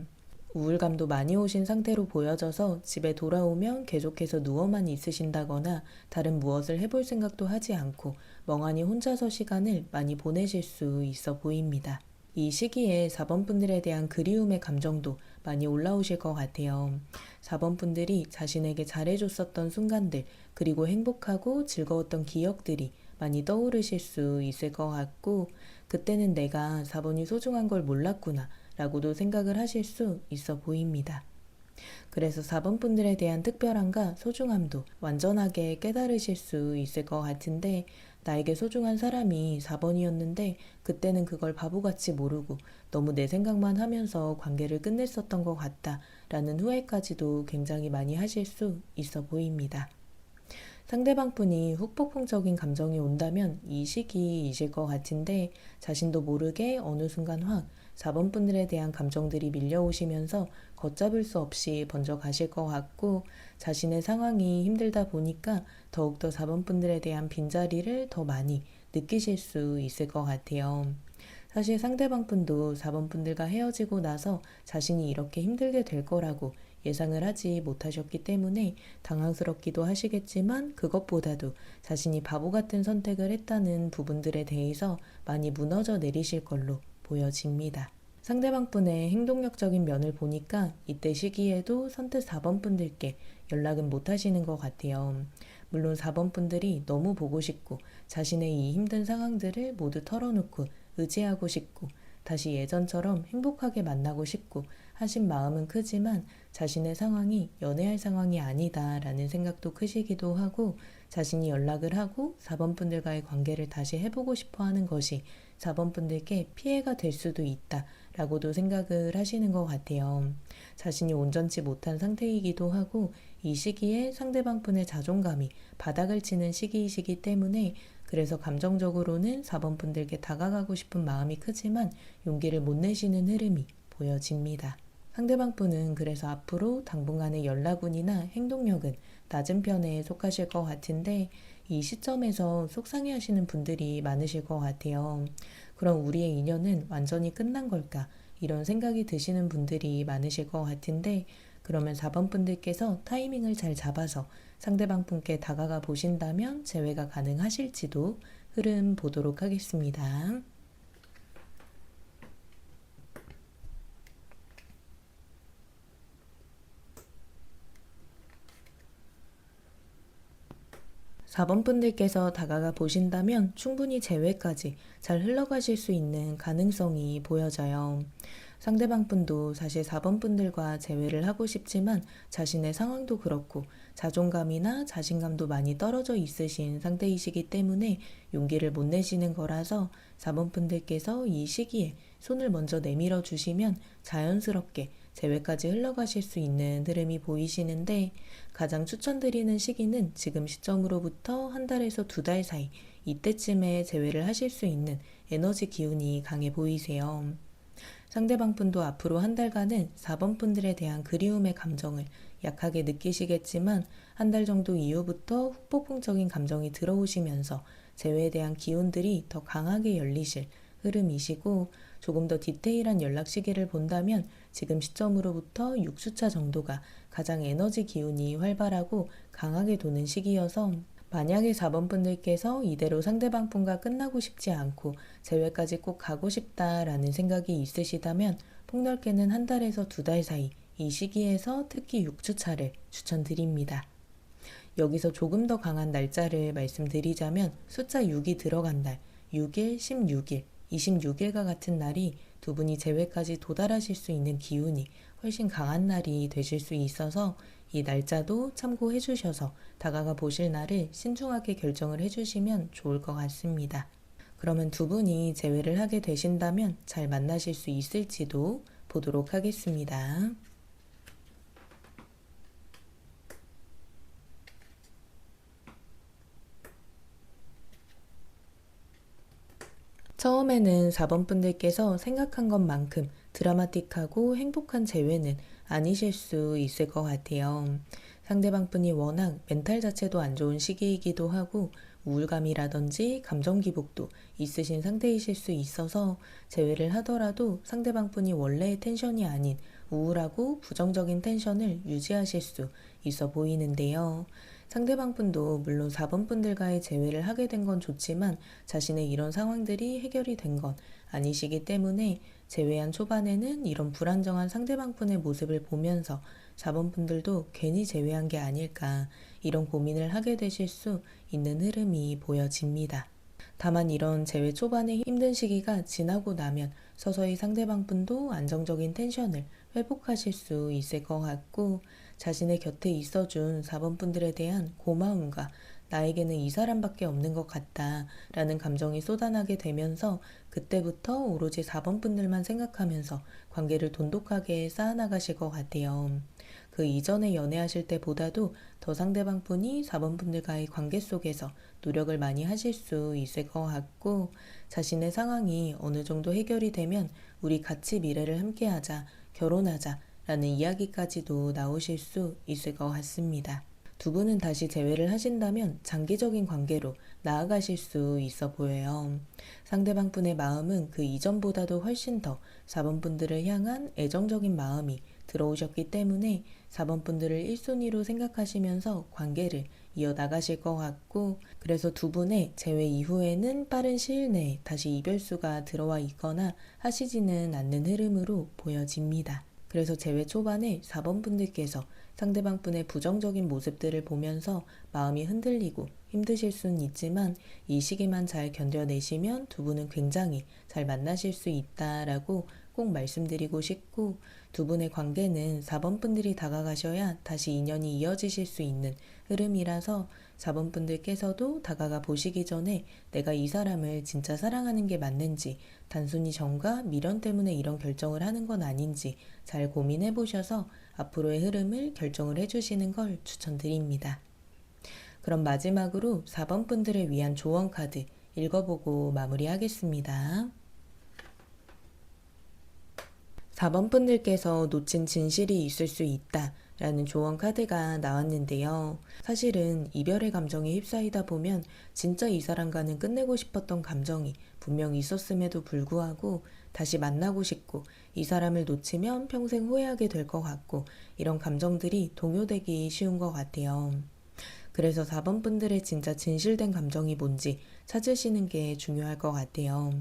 우울감도 많이 오신 상태로 보여져서 집에 돌아오면 계속해서 누워만 있으신다거나 다른 무엇을 해볼 생각도 하지 않고 멍하니 혼자서 시간을 많이 보내실 수 있어 보입니다. 이 시기에 4번 분들에 대한 그리움의 감정도 많이 올라오실 것 같아요. 4번 분들이 자신에게 잘해줬었던 순간들, 그리고 행복하고 즐거웠던 기억들이 많이 떠오르실 수 있을 것 같고, 그때는 내가 4번이 소중한 걸 몰랐구나 라고도 생각을 하실 수 있어 보입니다. 그래서 4번 분들에 대한 특별함과 소중함도 완전하게 깨달으실 수 있을 것 같은데, 나에게 소중한 사람이 4번이었는데 그때는 그걸 바보같이 모르고 너무 내 생각만 하면서 관계를 끝냈었던 것 같다 라는 후회까지도 굉장히 많이 하실 수 있어 보입니다. 상대방 분이 후폭풍적인 감정이 온다면 이 시기이실 것 같은데, 자신도 모르게 어느 순간 확 4번 분들에 대한 감정들이 밀려오시면서 걷잡을 수 없이 번져 가실 것 같고, 자신의 상황이 힘들다 보니까 더욱더 4번 분들에 대한 빈자리를 더 많이 느끼실 수 있을 것 같아요. 사실 상대방 분도 4번 분들과 헤어지고 나서 자신이 이렇게 힘들게 될 거라고 예상을 하지 못하셨기 때문에 당황스럽기도 하시겠지만, 그것보다도 자신이 바보 같은 선택을 했다는 부분들에 대해서 많이 무너져 내리실 걸로 보여집니다. 상대방 분의 행동력적인 면을 보니까 이때 시기에도 선뜻 4번 분들께 연락은 못 하시는 것 같아요. 물론 4번 분들이 너무 보고 싶고 자신의 이 힘든 상황들을 모두 털어놓고 의지하고 싶고 다시 예전처럼 행복하게 만나고 싶고 하신 마음은 크지만, 자신의 상황이 연애할 상황이 아니다라는 생각도 크시기도 하고, 자신이 연락을 하고 4번 분들과의 관계를 다시 해보고 싶어 하는 것이 4번 분들께 피해가 될 수도 있다라고도 생각을 하시는 것 같아요. 자신이 온전치 못한 상태이기도 하고, 이 시기에 상대방 분의 자존감이 바닥을 치는 시기이시기 때문에, 그래서 감정적으로는 4번 분들께 다가가고 싶은 마음이 크지만 용기를 못 내시는 흐름이 보여집니다. 상대방 분은 그래서 앞으로 당분간의 연락운이나 행동력은 낮은 편에 속하실 것 같은데, 이 시점에서 속상해 하시는 분들이 많으실 것 같아요. 그럼 우리의 인연은 완전히 끝난 걸까? 이런 생각이 드시는 분들이 많으실 것 같은데, 그러면 4번 분들께서 타이밍을 잘 잡아서 상대방 분께 다가가 보신다면 재회가 가능하실지도 흐름 보도록 하겠습니다. 사 번 분들께서 다가가 보신다면 충분히 재회까지 잘 흘러가실 수 있는 가능성이 보여져요. 상대방 분도 사실 4번 분들과 재회를 하고 싶지만 자신의 상황도 그렇고 자존감이나 자신감도 많이 떨어져 있으신 상태이시기 때문에 용기를 못 내시는 거라서 4번 분들께서 이 시기에 손을 먼저 내밀어 주시면 자연스럽게 재회까지 흘러가실 수 있는 흐름이 보이시는데, 가장 추천드리는 시기는 지금 시점으로부터 한 달에서 두 달 사이, 이때쯤에 재회를 하실 수 있는 에너지 기운이 강해 보이세요. 상대방 분도 앞으로 한 달간은 4번 분들에 대한 그리움의 감정을 약하게 느끼시겠지만, 한 달 정도 이후부터 후폭풍적인 감정이 들어오시면서 재회에 대한 기운들이 더 강하게 열리실 흐름이시고, 조금 더 디테일한 연락 시기를 본다면 지금 시점으로부터 6주차 정도가 가장 에너지 기운이 활발하고 강하게 도는 시기여서, 만약에 4번 분들께서 이대로 상대방 분과 끝나고 싶지 않고 재회까지 꼭 가고 싶다라는 생각이 있으시다면 폭넓게는 한 달에서 두 달 사이, 이 시기에서 특히 6주차를 추천드립니다. 여기서 조금 더 강한 날짜를 말씀드리자면 숫자 6이 들어간 날, 6일, 16일, 26일과 같은 날이 두 분이 재회까지 도달하실 수 있는 기운이 훨씬 강한 날이 되실 수 있어서, 이 날짜도 참고해 주셔서 다가가 보실 날을 신중하게 결정을 해주시면 좋을 것 같습니다. 그러면 두 분이 재회를 하게 되신다면 잘 만나실 수 있을지도 보도록 하겠습니다. 처음에는 4번 분들께서 생각한 것만큼 드라마틱하고 행복한 재회는 아니실 수 있을 것 같아요. 상대방 분이 워낙 멘탈 자체도 안 좋은 시기이기도 하고 우울감이라든지 감정 기복도 있으신 상태이실 수 있어서, 재회를 하더라도 상대방 분이 원래의 텐션이 아닌 우울하고 부정적인 텐션을 유지하실 수 있어 보이는데요. 상대방 분도 물론 4번 분들과의 재회를 하게 된 건 좋지만 자신의 이런 상황들이 해결이 된 건 아니시기 때문에, 재회한 초반에는 이런 불안정한 상대방 분의 모습을 보면서 4번 분들도 괜히 재회한 게 아닐까 이런 고민을 하게 되실 수 있는 흐름이 보여집니다. 다만 이런 재회 초반의 힘든 시기가 지나고 나면 서서히 상대방 분도 안정적인 텐션을 회복하실 수 있을 것 같고, 자신의 곁에 있어준 4번 분들에 대한 고마움과 나에게는 이 사람밖에 없는 것 같다 라는 감정이 쏟아나게 되면서 그때부터 오로지 4번 분들만 생각하면서 관계를 돈독하게 쌓아나가실 것 같아요. 그 이전에 연애하실 때보다도 더 상대방 분이 4번 분들과의 관계 속에서 노력을 많이 하실 수 있을 것 같고, 자신의 상황이 어느 정도 해결이 되면 우리 같이 미래를 함께하자, 결혼하자 라는 이야기까지도 나오실 수 있을 것 같습니다. 두 분은 다시 재회를 하신다면 장기적인 관계로 나아가실 수 있어 보여요. 상대방 분의 마음은 그 이전보다도 훨씬 더 4번 분들을 향한 애정적인 마음이 들어오셨기 때문에 4번 분들을 1순위로 생각하시면서 관계를 이어나가실 것 같고, 그래서 두 분의 재회 이후에는 빠른 시일 내에 다시 이별수가 들어와 있거나 하시지는 않는 흐름으로 보여집니다. 그래서 재회 초반에 4번 분들께서 상대방 분의 부정적인 모습들을 보면서 마음이 흔들리고 힘드실 수는 있지만 이 시기만 잘 견뎌내시면 두 분은 굉장히 잘 만나실 수 있다라고 꼭 말씀드리고 싶고, 두 분의 관계는 4번 분들이 다가가셔야 다시 인연이 이어지실 수 있는 흐름이라서 4번 분들께서도 다가가 보시기 전에 내가 이 사람을 진짜 사랑하는 게 맞는지, 단순히 정과 미련 때문에 이런 결정을 하는 건 아닌지 잘 고민해 보셔서 앞으로의 흐름을 결정을 해주시는 걸 추천드립니다. 그럼 마지막으로 4번 분들을 위한 조언 카드 읽어보고 마무리하겠습니다. 4번 분들께서 놓친 진실이 있을 수 있다 라는 조언 카드가 나왔는데요. 사실은 이별의 감정에 휩싸이다 보면 진짜 이 사람과는 끝내고 싶었던 감정이 분명 있었음에도 불구하고 다시 만나고 싶고 이 사람을 놓치면 평생 후회하게 될 것 같고 이런 감정들이 동요되기 쉬운 것 같아요. 그래서 4번 분들의 진짜 진실된 감정이 뭔지 찾으시는 게 중요할 것 같아요.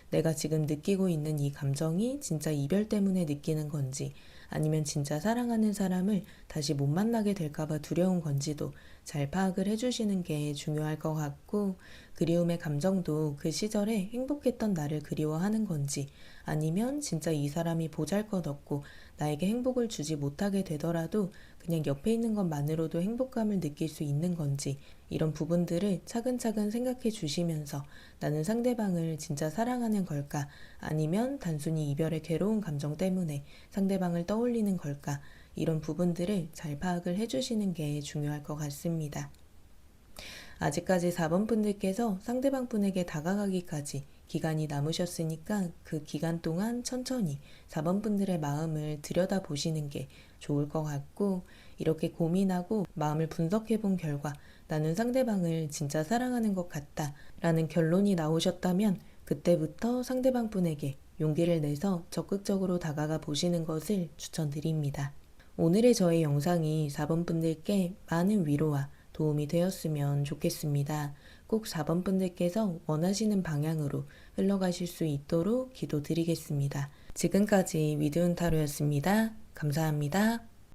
내가 지금 느끼고 있는 이 감정이 진짜 이별 때문에 느끼는 건지, 아니면 진짜 사랑하는 사람을 다시 못 만나게 될까봐 두려운 건지도 잘 파악을 해주시는 게 중요할 것 같고, 그리움의 감정도 그 시절에 행복했던 나를 그리워하는 건지, 아니면 진짜 이 사람이 보잘것없고 나에게 행복을 주지 못하게 되더라도 그냥 옆에 있는 것만으로도 행복감을 느낄 수 있는 건지, 이런 부분들을 차근차근 생각해 주시면서 나는 상대방을 진짜 사랑하는 걸까? 아니면 단순히 이별의 괴로운 감정 때문에 상대방을 떠올리는 걸까? 이런 부분들을 잘 파악을 해주시는 게 중요할 것 같습니다. 아직까지 4번 분들께서 상대방 분에게 다가가기까지 기간이 남으셨으니까 그 기간 동안 천천히 4번 분들의 마음을 들여다보시는 게 좋을 것 같고, 이렇게 고민하고 마음을 분석해 본 결과 나는 상대방을 진짜 사랑하는 것 같다 라는 결론이 나오셨다면 그때부터 상대방 분에게 용기를 내서 적극적으로 다가가 보시는 것을 추천드립니다. 오늘의 저의 영상이 4번 분들께 많은 위로와 도움이 되었으면 좋겠습니다. 꼭 4번 분들께서 원하시는 방향으로 흘러가실 수 있도록 기도드리겠습니다. 지금까지 위드운 타로였습니다. 감사합니다.